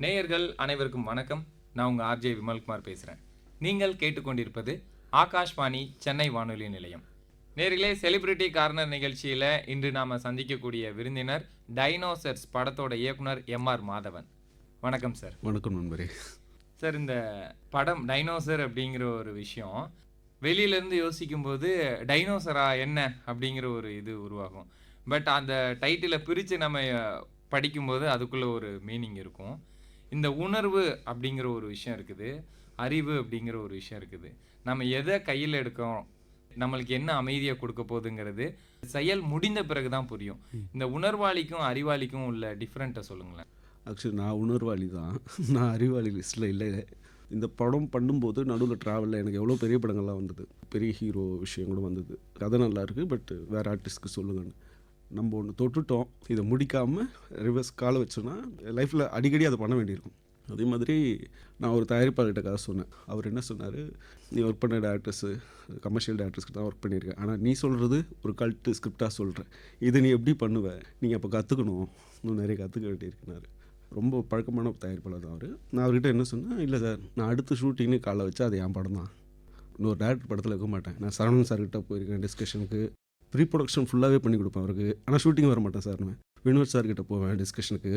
நேயர்கள் அனைவருக்கும் வணக்கம். நான் உங்கள் ஆர்ஜே விமல்குமார் பேசுகிறேன். நீங்கள் கேட்டுக்கொண்டிருப்பது ஆகாஷ்வாணி சென்னை வானொலி நிலையம். நேயர்களே, செலிபிரிட்டி கார்னர் நிகழ்ச்சியில் இன்று நாம் சந்திக்கக்கூடிய விருந்தினர் டைனோசர்ஸ் படத்தோட இயக்குனர் எம்.ஆர். மாதவன். வணக்கம் சார். வணக்கம் நண்பரே. சார், இந்த படம் டைனோசர் அப்படிங்கிற ஒரு விஷயம் வெளியிலேருந்து யோசிக்கும்போது டைனோசரா என்ன அப்படிங்கிற ஒரு இது உருவாகும். பட் அந்த டைட்டிலை பிரித்து நம்ம படிக்கும்போது அதுக்குள்ளே ஒரு மீனிங் இருக்கும். இந்த உணர்வு அப்படிங்கிற ஒரு விஷயம் இருக்குது, அறிவு அப்படிங்கிற ஒரு விஷயம் இருக்குது. நம்ம எதை கையில் எடுக்கிறோம், நம்மளுக்கு என்ன அமைதியை கொடுக்க போகுதுங்கிறது செயல் முடிந்த பிறகு தான் புரியும். இந்த உணர்வாளிக்கும் அறிவாளிக்கும் உள்ள டிஃப்ரெண்ட்டை சொல்லுங்களேன். ஆக்சுவலி நான் உணர்வாளி தான், நான் அறிவாளி லிஸ்ட்டில் இல்லை. இந்த படம் பண்ணும்போது நடுவில் ட்ராவலில் எனக்கு எவ்வளோ பெரிய படங்கள்லாம் வந்தது, பெரிய ஹீரோ விஷயம் கூட வந்தது. கதை நல்லா இருக்குது, பட் வேறு ஆர்டிஸ்ட்க்கு சொல்லுங்கன்னு. நம்ம ஒன்று தொட்டுட்டோம், இதை முடிக்காமல் ரிவர்ஸ் காலை வச்சோன்னா லைஃப்பில் அடிக்கடி அதை பண்ண வேண்டியிருக்கும். அதே மாதிரி நான் ஒரு தயாரிப்பாளர்கிட்ட கதை சொன்னேன். அவர் என்ன சொன்னார், நீ ஒர்க் பண்ண டேரக்டர்ஸு கமர்ஷியல் டேரக்டர்ஸ்க்கு தான் ஒர்க் பண்ணியிருக்கேன், ஆனால் நீ சொல்கிறது ஒரு கல்ட்டு ஸ்கிரிப்டாக சொல்கிறேன், இதை நீ எப்படி பண்ணுவேன், நீங்கள் அப்போ கற்றுக்கணும், இன்னும் நிறைய கற்றுக்க வேண்டியிருக்குனாரு. ரொம்ப பழக்கமான தயாரிப்பாளர் தான் அவர். நான் அவர்கிட்ட என்ன சொன்னேன், இல்லை சார், நான் அடுத்த ஷூட்டிங்னு காலை வச்சா அது என் படம் தான், இன்னொரு டேரக்டர் படத்தில் இருக்க மாட்டேன். நான் சரவணன் சார்கிட்ட போயிருக்கேன் டிஸ்கஷனுக்கு, ப்ரீ ப்ரொடக்ஷன் ஃபுல்லாகவே பண்ணி கொடுப்பேன் அவருக்கு, ஆனால் ஷூட்டிங் வர மாட்டேன் சார். நான் வினோத் சார்கிட்ட போவேன் டிஸ்கஷனுக்கு,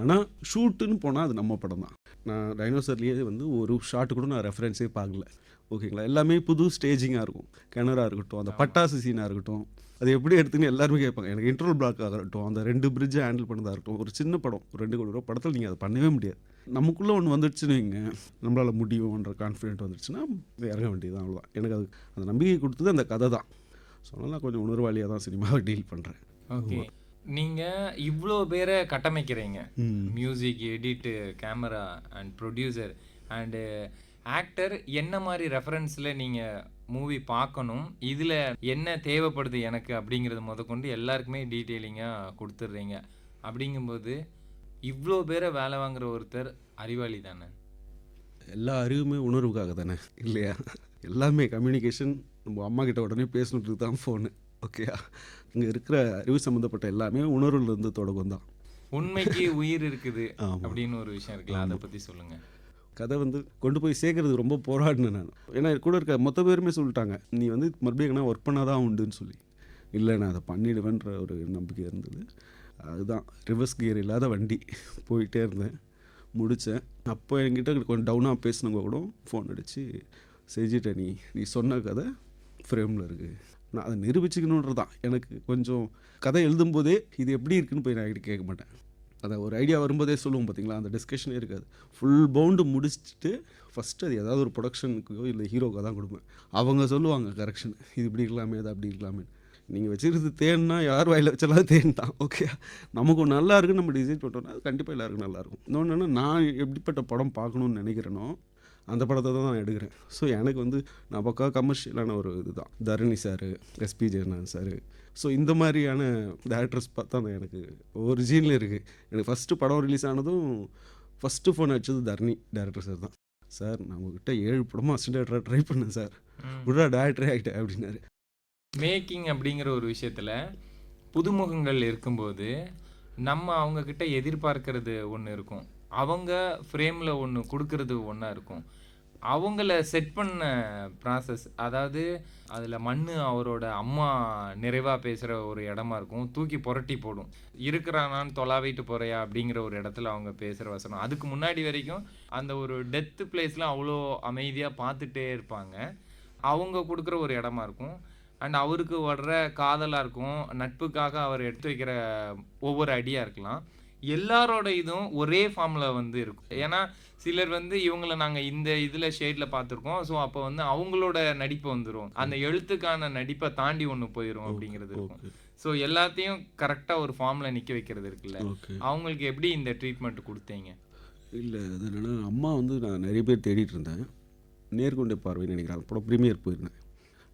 ஆனால் ஷூட்டுன்னு போனால் அது நம்ம படம் தான். நான் டைனோசர்லேயே வந்து ஒரு ஷாட்டு கூட நான் ரெஃபரன்ஸே பார்க்கல, ஓகேங்களா. எல்லாமே புது ஸ்டேஜிங்காக இருக்கும், கிணறா இருக்கட்டும், அந்த பட்டாசு சீனாக இருக்கட்டும், அது எப்படி எடுத்துன்னு எல்லாருமே கேட்பாங்க. எனக்கு இன்ட்ரோல் பிளாக் ஆகட்டும், அந்த 2 பிரிட்ஜை ஹேண்டில் பண்ணதாக இருக்கட்டும், ஒரு சின்ன படம், ஒரு 2 கோடி ரூபா படத்தில் நீங்கள் அதை பண்ணவே முடியாது. நமக்குள்ளே ஒன்று வந்துடுச்சுன்னு வைங்க, நம்மளால் முடியும்ன்ற கான்ஃபிடென்ட் வந்துடுச்சுன்னா இறங்க வேண்டியது தான், அவ்வளோதான். எனக்கு அது அந்த நம்பிக்கை கொடுத்தது அந்த கதை தான். ஸோ அதனால் நான் கொஞ்சம் உணர்வாளியாக தான் சினிமாவை டீல் பண்ணுறேன். ஓகே, நீங்கள் இவ்வளோ பேரை கட்டமைக்கிறீங்க, music, edit, camera and producer and actor. என்ன மாதிரி ரெஃபரன்ஸில் நீங்கள் மூவி பார்க்கணும், இதில் என்ன தேவைப்படுது எனக்கு அப்படிங்கிறது முதற்கொண்டு எல்லாருக்குமே டீட்டெயிலிங்காக கொடுத்துட்றீங்க. அப்படிங்கும்போது இவ்வளோ பேரை வேலை வாங்குகிற ஒருத்தர் அறிவாளி தானே? எல்லா அறிவுமே உணர்வுக்காக தானே, இல்லையா? எல்லாமே கம்யூனிகேஷன், நம்ம அம்மா கிட்ட உடனே பேசணுன்றது தான் ஃபோனு, ஓகேயா? இங்கே இருக்கிற அறிவு சம்மந்தப்பட்ட எல்லாமே உணர்வுலேருந்து தொடங்கும் தான். உண்மைக்கு உயிர் இருக்குது அப்படின்னு ஒரு விஷயம் இருக்குல்ல, அதை பற்றி சொல்லுங்கள். கதை வந்து கொண்டு போய் சேர்க்கறது ரொம்ப போராடினேன் நான். ஏன்னா கூட இருக்க மொத்த பேருமே சொல்லிட்டாங்க, நீ வந்து மறுபடியும் ஒர்க் பண்ணாதான் உண்டுன்னு சொல்லி. இல்லை, நான் அதை பண்ணிடுவேன்ற ஒரு நம்பிக்கை இருந்தது. அதுதான் ரிவர்ஸ் கியர் இல்லாத வண்டி போயிட்டே இருந்தேன், முடித்தேன். அப்போ என்கிட்ட கொஞ்சம் டவுனாக பேசினவங்க கூட ஃபோன் அடித்து, செஞ்சிட்டேன், நீ சொன்ன கதை ஃப்ரேமில் இருக்குது, நான் அதை நிரூபிச்சுக்கணுன்றது தான். எனக்கு கொஞ்சம் கதை எழுதும்போதே இது எப்படி இருக்குன்னு போய் நான் என்கிட்ட கேட்க மாட்டேன். அதை ஒரு ஐடியா வரும்போதே சொல்லுவோம் பார்த்தீங்களா, அந்த டிஸ்கஷனே இருக்காது. ஃபுல் பவுண்டு முடிச்சுட்டு ஃபஸ்ட்டு அது ஏதாவது ஒரு ப்ரொடக்ஷனுக்கோ இல்லை ஹீரோக்காக தான் கொடுப்பேன். அவங்க சொல்லுவாங்க கரெக்ஷன், இது இப்படி இருக்கலாமே, அது அப்படி இருக்கலாமே. நீங்கள் வச்சுக்கிறது தேன்னா யார் வாயில் வச்சாலும் தேன் தான், ஓகே. நமக்கு நல்லா இருக்குன்னு நம்ம டிசைட் பண்ணுறோன்னா அது கண்டிப்பாக எல்லாருக்கும் நல்லாயிருக்கும். இன்னொன்று, நான் எப்படிப்பட்ட படம் பார்க்கணுன்னு நினைக்கிறேனோ அந்த படத்தை தான் நான் எடுக்கிறேன். ஸோ எனக்கு வந்து நான் பக்கா கமர்ஷியலான ஒரு இது தான். Dharani sir, S P Jayanathan sir, so இந்த மாதிரியான டேரக்டர்ஸ் பார்த்தா தான் எனக்கு ஒரு ஜீனில் இருக்குது. எனக்கு ஃபஸ்ட்டு படம் ரிலீஸ் ஆனதும் ஃபஸ்ட்டு ஃபோன் அடிச்சது தரணி டேரக்டர் சார் தான். சார், நான் உங்ககிட்ட 7 படமாக அசிஸ்டன்ட் டேரக்டராக ட்ரை பண்ணேன் சார், விட்றா டேரக்டரே ஆகிட்டேன் அப்படின்னாரு. மேக்கிங் அப்படிங்கிற ஒரு விஷயத்தில் புதுமுகங்கள் இருக்கும்போது நம்ம அவங்கக்கிட்ட எதிர்பார்க்கறது ஒன்று இருக்கும், அவங்க ஃப்ரேமில் ஒன்று கொடுக்கறது ஒன்றா இருக்கும். அவங்கள செட் பண்ண ப்ராசஸ், அதாவது அதில் மண் அவரோட அம்மா நிறைவாக பேசுகிற ஒரு இடமா இருக்கும், தூக்கி புரட்டி போடும். இருக்கிறானான்னு தொலாவிட்டு போகிறையா அப்படிங்கிற ஒரு இடத்துல அவங்க பேசுகிற வசனம், அதுக்கு முன்னாடி வரைக்கும் அந்த ஒரு டெத்து பிளேஸ்லாம் அவ்வளோ அமைதியாக பார்த்துட்டே இருப்பாங்க. அவங்க கொடுக்குற ஒரு இடமா இருக்கும். அண்ட் அவருக்கு வர்ற காதலாக இருக்கும், நட்புக்காக அவர் எடுத்து வைக்கிற ஒவ்வொரு ஐடியா இருக்கலாம். எல்லாரோட இதுவும் ஒரே ஃபார்மில் வந்து இருக்கும். ஏன்னா சிலர் வந்து இவங்களை நாங்கள் இந்த இதில் ஷேடில் பார்த்துருக்கோம், ஸோ அப்போ வந்து அவங்களோட நடிப்பு வந்துடும், அந்த எழுத்துக்கான நடிப்பை தாண்டி ஒன்று போயிடும் அப்படிங்கிறது இருக்கும். ஸோ எல்லாத்தையும் கரெக்டாக ஒரு ஃபார்மில் நிற்க வைக்கிறது இருக்குல்ல, அவங்களுக்கு எப்படி இந்த ட்ரீட்மெண்ட் கொடுத்தீங்க? இல்லை, அது என்னென்னா, அம்மா வந்து நான் நிறைய பேர் தேடிட்டு இருந்தேன். நேர்கொண்டே பார்வைன்னு நினைக்கிறாங்க, படம் ப்ரீமியர் போயிருந்தேன்.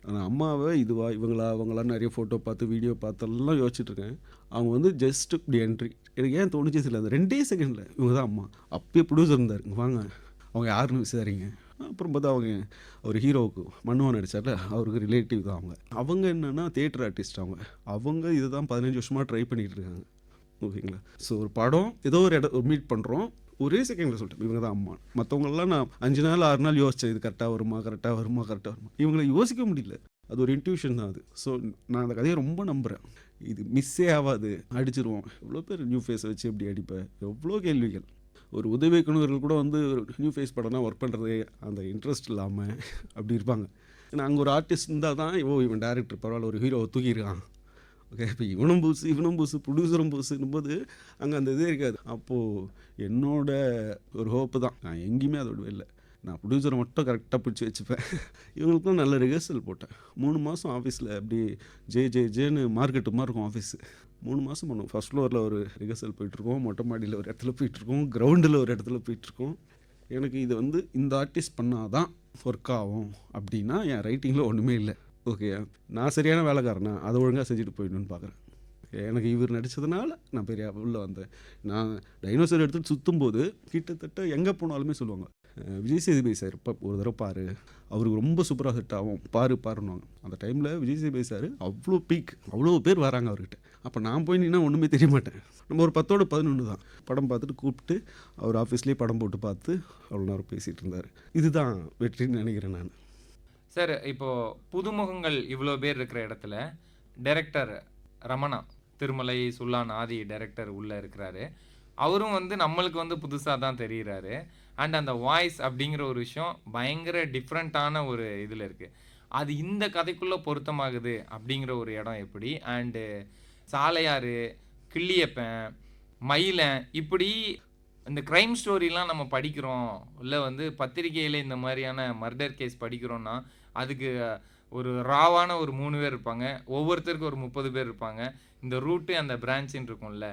ஆனால் அம்மாவை இதுவா இவங்களா அவங்களாம் நிறைய ஃபோட்டோ பார்த்து வீடியோ பார்த்தெல்லாம் யோசிச்சுட்ருக்கேன். அவங்க வந்து ஜஸ்ட் இப்படி என்ட்ரி, எனக்கு ஏன் தோணுச்சு இல்லை, அந்த 2 செகண்டில் இவங்க தான் அம்மா. அப்பயே ப்ரொடியூசர் இருந்தார், வாங்க அவங்க யாருன்னு விசாரிங்க. அப்புறம் பார்த்தா அவங்க ஒரு ஹீரோவுக்கு மன்னுவான் நடிச்சார்ல, அவருக்கு ரிலேட்டிவ் தான் அவங்க. அவங்க என்னென்னா தியேட்டர் ஆர்டிஸ்ட், அவங்க இதை தான் 15 வருஷமாக ட்ரை பண்ணிகிட்டு இருக்காங்க, ஓகேங்களா. ஸோ ஒரு படம் ஏதோ ஒரு மீட் பண்ணுறோம், ஒரே செகண்டில் சொல்லிட்டேன் இவங்க தான் அம்மா. மற்றவங்களெல்லாம் நான் 5 நாள் 6 நாள் யோசித்தேன், இது கரெக்டாக வருமா கரெக்டாக வருமா கரெக்டாக வருமா. இவங்களை யோசிக்க முடியல. அது ஒரு இன்ட்யூஷன் தான் அது. ஸோ நான் அந்த கதையை ரொம்ப நம்புகிறேன். இது மிஸ்ஸே ஆகாது, அடிச்சிருவோம். எவ்வளோ பேர் நியூ ஃபேஸை வச்சு எப்படி அடிப்பேன், எவ்வளோ கேள்விகள். ஒரு உதவி இயக்குனர்கள் கூட வந்து நியூ ஃபேஸ் படம்னா ஒர்க் பண்ணுறது அந்த இன்ட்ரெஸ்ட் இல்லாமல் அப்படி இருப்பாங்க. ஏன்னா அங்கே ஒரு ஆர்டிஸ்ட் இருந்தால் தான் இவன் டேரக்டர் பரவாயில்ல ஒரு ஹீரோவை தூக்கியிருக்கான். ஓகே, இப்போ இவனும் புதுசு ப்ரொடியூசரும் புதுசுன்னும் போது அங்கே அந்த இதே இருக்காது. அப்போது என்னோட ஒரு ஹோப்பு தான், நான் எங்கேயுமே அதோட இல்லை, நான் ப்ரொடியூசரை மட்டும் கரெக்டாக பிடிச்சி வச்சுப்பேன். இவங்களுக்கும் நல்ல ரிஹர்சல் போட்டேன். 3 மாதம் ஆஃபீஸில் அப்படி ஜேன்னு மார்க்கெட்டு மாதிரி இருக்கும் ஆஃபீஸு. 3 மாதம் பண்ணுவோம். ஃபஸ்ட் ஃப்ளோரில் ஒரு ரிஹர்சல் போயிட்டுருக்கோம், மொட்டை மாடியில் ஒரு இடத்துல போயிட்டுருக்கோம், கிரவுண்டில் ஒரு இடத்துல போயிட்டுருக்கோம். எனக்கு இது வந்து இந்த ஆர்டிஸ்ட் பண்ணால் தான் ஒர்க் ஆகும் அப்படின்னா என் ரைட்டிங்கில் ஒன்றுமே இல்லை. ஓகே, நான் சரியான வேலைக்காரனா அதை ஒழுங்காக செஞ்சுட்டு போயிடணும்னு பார்க்குறேன். எனக்கு இவர் நடித்ததுனால நான் பெரிய உள்ளே வந்தேன். நான் டைனோசர் எடுத்துகிட்டு சுற்றும்போது கிட்டத்தட்ட எங்கே போனாலுமே சொல்லுவாங்க, விஜய் சேதுபதி சார் இப்போ ஒரு தடவை பாரு, அவருக்கு ரொம்ப சூப்பராக செட் ஆகும், பாருன்னுவாங்க. அந்த டைமில் விஜய் சேதுபதி சார் அவ்வளோ பீக், அவ்வளோ பேர் வராங்க அவர்கிட்ட. அப்போ நான் போய் நின்னா ஒன்றுமே தெரிய மாட்டேன். நம்ம ஒரு 10ஓட 11 தான் படம் பார்த்துட்டு கூப்பிட்டு அவர் ஆஃபீஸ்லேயே படம் போட்டு பார்த்து அவ்வளோ நேரம் பேசிகிட்டு இருந்தார். இதுதான் வெற்றின்னு நினைக்கிறேன் நான். சார், இப்போது புதுமுகங்கள் இவ்வளோ பேர் இருக்கிற இடத்துல டைரக்டர் ரமணா, திருமலை சுல்லான் ஆதி டைரக்டர் உள்ளே இருக்கிறாரு. அவரும் வந்து நம்மளுக்கு வந்து புதுசாக தான் தெரிகிறாரு. அண்ட் அந்த வாய்ஸ் அப்படிங்கிற ஒரு விஷயம் பயங்கர டிஃப்ரெண்ட்டான ஒரு இதில் இருக்குது. அது இந்த கதைக்குள்ளே பொருத்தமாகுது அப்படிங்கிற ஒரு இடம் எப்படி? அண்டு சாலையாறு, கிள்ளியப்பன், மயிலன், இப்படி இந்த க்ரைம் ஸ்டோரிலாம் நம்ம படிக்கிறோம், இல்லை வந்து பத்திரிகையில் இந்த மாதிரியான மர்டர் கேஸ் படிக்கிறோன்னா அதுக்கு ஒரு ராவான ஒரு 3 பேர் இருப்பாங்க, ஒவ்வொருத்தருக்கும் ஒரு 30 பேர் இருப்பாங்க. இந்த ரூட்டு அந்த பிரான்ச்சின்னு இருக்கும்ல,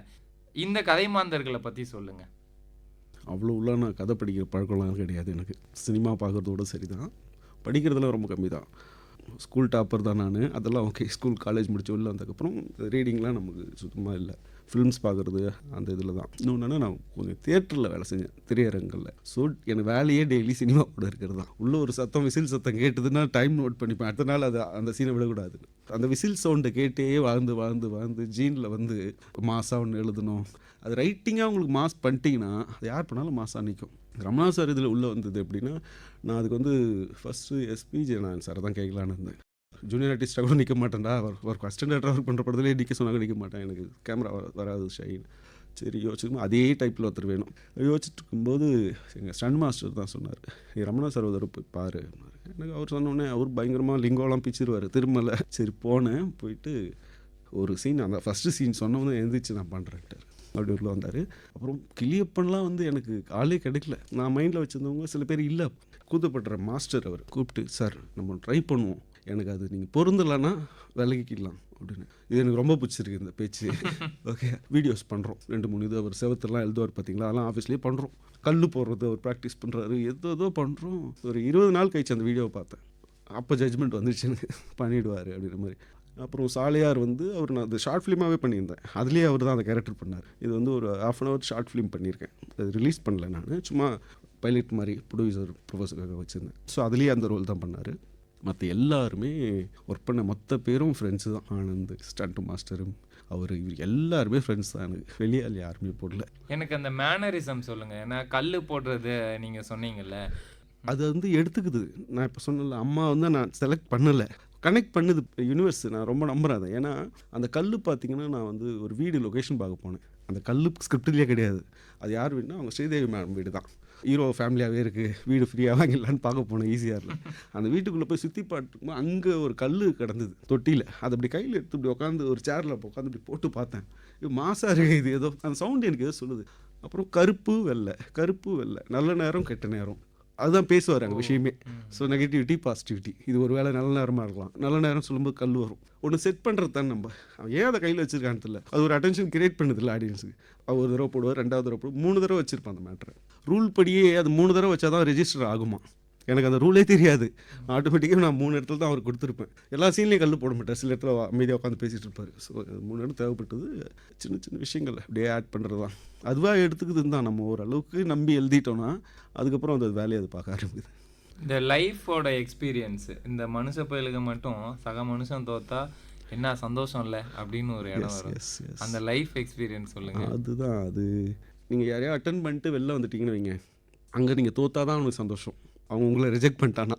இந்த கதை மாந்தர்களை பற்றி சொல்லுங்கள். அவ்வளோ உள்ள நான் கதை படிக்கிற பழக்கம்லாம் கிடையாது எனக்கு. சினிமா பார்க்குறதோட சரி தான், படிக்கிறதுலாம் ரொம்ப கம்மி தான். ஸ்கூல் டாப்பர் தான் நான், அதெல்லாம் ஓகே. ஸ்கூல் காலேஜ் முடிச்சு உள்ள வந்ததுக்கப்புறம் ரீடிங்லாம் நமக்கு சுத்தமாக இல்லை. ஃபிலிம்ஸ் பார்க்குறது அந்த இதில் தான். இன்னொன்று நான் கொஞ்சம் தியேட்டரில் வேலை செஞ்சேன், திரையரங்கில். ஸோ எனக்கு வேலையே டெய்லி சினிமா கூட இருக்கிறது தான். உள்ள ஒரு சத்தம், விசில் சத்தம் கேட்டதுன்னா டைம் நோட் பண்ணிப்பேன், அடுத்த நாள் அது அந்த சீனை விடக்கூடாது. அந்த விசில் சவுண்டை கேட்டே வாழ்ந்து ஜீனில் வந்து மாசாக ஒன்று எழுதணும். அது ரைட்டிங்காக உங்களுக்கு மாஸ் பண்ணிட்டீங்கன்னா அது யார் பண்ணாலும் மாசாக நிற்கும். ரமணா சார் இதில் உள்ளே வந்தது எப்படின்னா, நான் அதுக்கு வந்து ஃபஸ்ட்டு எஸ்பி ஜெயநாதன் சார் தான் கேட்கலான்னு இருந்தேன். ஜூனியர் ஆர்டிஸ்ட்டாக கூட நிற்க மாட்டேன்டா, ஒரு அசிஸ்டன்ட் ஒர்க் பண்ணுற படத்துலேயே நிற்க சொன்னாங்க, நிற்க மாட்டேன், எனக்கு கேமரா வராது ஷைன். சரி யோசிச்சுக்கணும், அதே டைப்பில் ஒருத்தர் வேணும். யோசிச்சுட்டு இருக்கும்போது எங்கள் ஸ்டன் மாஸ்டர் தான் சொன்னார், ரமணா சார் ஒரு தடவை போய் பாரு. எனக்கு அவர் சொன்னோடனே அவர் பயங்கரமாக லிங்கோலாம் பிச்சிருவார் திருமலை. சரி போனேன், போயிட்டு ஒரு சீன், அந்த ஃபஸ்ட்டு சீன் சொன்னவொன்னே எழுந்திரிச்சு நான் பண்ணுறேன்ட்டார். அப்படி உள்ள வந்தார். அப்புறம் கிளியப்பன்லாம் வந்து எனக்கு ஆளே கிடைக்கல. நான் மைண்டில் வச்சுருந்தவங்க சில பேர் இல்லை. கூத்தப்படுற மாஸ்டர் அவர் கூப்பிட்டு, சார் நம்ம ட்ரை பண்ணுவோம், எனக்கு அது நீங்கள் பொருந்தலைன்னா விலகிக்கலாம் அப்படின்னு. இது எனக்கு ரொம்ப பிடிச்சிருக்கு இந்த பேச்சு. ஓகே, வீடியோஸ் பண்ணுறோம் 2-3 இது. அவர் செவத்துலாம் எழுதுவார் பார்த்தீங்களா, அதெல்லாம் ஆஃபீஸ்லேயே பண்ணுறோம். கல் போடுறது அவர் ப்ராக்டிஸ் பண்ணுறாரு, ஏதோ பண்ணுறோம். ஒரு 20 நாள் கழிச்சு அந்த வீடியோவை பார்த்தேன். அப்போ ஜட்ஜ்மெண்ட் வந்துடுச்சு எனக்கு, பண்ணிவிடுவார் அப்படின்ற மாதிரி. அப்புறம் சாலையார் வந்து அவர் நான் அந்த ஷார்ட் ஃபிலிமாகவே பண்ணியிருந்தேன், அதுலேயே அவர் தான் அந்த கேரக்டர் பண்ணார். இது வந்து ஒரு 1/2 hour ஷார்ட் ஃபிலிம் பண்ணியிருக்கேன். அது ரிலீஸ் பண்ணல, நான் சும்மா பைலட் மாதிரி ப்ரொடியூசர் ப்ரொஃபஸருக்காக வச்சுருந்தேன். ஸோ அதுலேயே அந்த ரோல் தான் பண்ணார். மற்ற எல்லாருமே ஒர்க் பண்ண மொத்த பேரும் ஃப்ரெண்ட்ஸு தான். ஆனந்த், ஸ்டண்ட் மாஸ்டரும், அவர், இவர் எல்லாருமே ஃப்ரெண்ட்ஸ் தான். எனக்கு வெளியே யாருமே போடல. எனக்கு அந்த மேனரிசம் சொல்லுங்கள். ஏன்னா கல் போடுறது நீங்கள் சொன்னீங்கல்ல, அது வந்து எடுத்துக்குது. நான் இப்போ சொன்னல, அம்மா வந்து நான் செலக்ட் பண்ணலை, கனெக்ட் பண்ணுது யூனிவர்ஸ். நான் ரொம்ப நம்புகிறேன் அதை. ஏன்னா அந்த கல் பார்த்திங்கன்னா, நான் வந்து ஒரு வீடு லொக்கேஷன் பார்க்க போனேன். அந்த கல் ஸ்கிரிப்ட்லேயே கிடையாது. அது யார் வீடுனா அவங்க ஸ்ரீதேவி மேம் வீடு தான். ஹீரோ ஃபேமிலியாகவே இருக்குது, வீடு ஃப்ரீயாக வாங்கிடலான்னு பார்க்க போனேன் ஈஸியாக. அந்த வீட்டுக்குள்ளே போய் சுற்றி பார்த்துக்கும்போது அங்கே ஒரு கல் கிடந்தது தொட்டியில். அதை அப்படி கையில் எடுத்து இப்படி உட்காந்து ஒரு சேரில் உட்காந்து இப்படி போட்டு பார்த்தேன். இது மாசாக இருக்குது, இது ஏதோ அந்த சவுண்டு எனக்கு ஏதோ சொல்லுது. அப்புறம் கருப்பு வெள்ளை, நல்ல நேரம் கெட்ட நேரம், அதுதான் பேசுவார் அங்கே விஷயமே. ஸோ நெகட்டிவிட்டி பாசிட்டிவிட்டி, இது ஒரு வேளை நல்ல நேரமாக இருக்கலாம். நல்ல நேரம் சொல்லும்போது கல் வரும். ஒன்று செட் பண்ணுறது தான் நம்ம. அவன் ஏன் அதை கையில் வச்சுருக்கான்னு தெரியல. அது ஒரு அட்டென்ஷன் கிரியேட் பண்ணுதில்ல ஆடியன்ஸுக்கு. ஒரு தடவை போடுவார், 2வது தடவை போடுவார், 3 தடவை வச்சுருப்பான் அந்த மேட்ரை. ரூல் படியே அது 3 தடவை வச்சா தான் ரெஜிஸ்டர் ஆகுமா. எனக்கு அந்த ரூலே தெரியாது. ஆட்டோமேட்டிக்காக நான் 3 இடத்துல தான் அவர் கொடுத்துருப்பேன். எல்லா சீன்லேயும் கல் போட மாட்டேன், சில இடத்துல அமைதியாக உட்காந்து பேசிகிட்டு இருப்பார். ஸோ 3 இடம் தேவைப்பட்டது. சின்ன விஷயங்கள் அப்படியே ஆட் பண்ணுறது தான். அதுவாக எடுத்துக்குதுன்னு தான். நம்ம ஓரளவுக்கு நம்பி எழுதிட்டோன்னா அதுக்கப்புறம் அந்த வேலையை அது பார்க்க ஆரம்பிக்குது. இந்த லைஃபோட எக்ஸ்பீரியன்ஸ், இந்த மனுஷ பயலுக்கு மட்டும் சக மனுஷன் தோத்தா என்ன சந்தோஷம் இல்லை அப்படின்னு ஒரு இடம் வரும். அந்த லைஃப் எக்ஸ்பீரியன்ஸ் சொல்லுங்கள். அதுதான் அது நீங்கள் யாரையா அட்டன் பண்ணிட்டு வெளில வந்துட்டீங்கன்னு வைங்க, அங்கே நீங்கள் தோத்தா தான் அவனுக்கு சந்தோஷம். அவங்க உங்களை ரிஜெக்ட் பண்ணிட்டானா,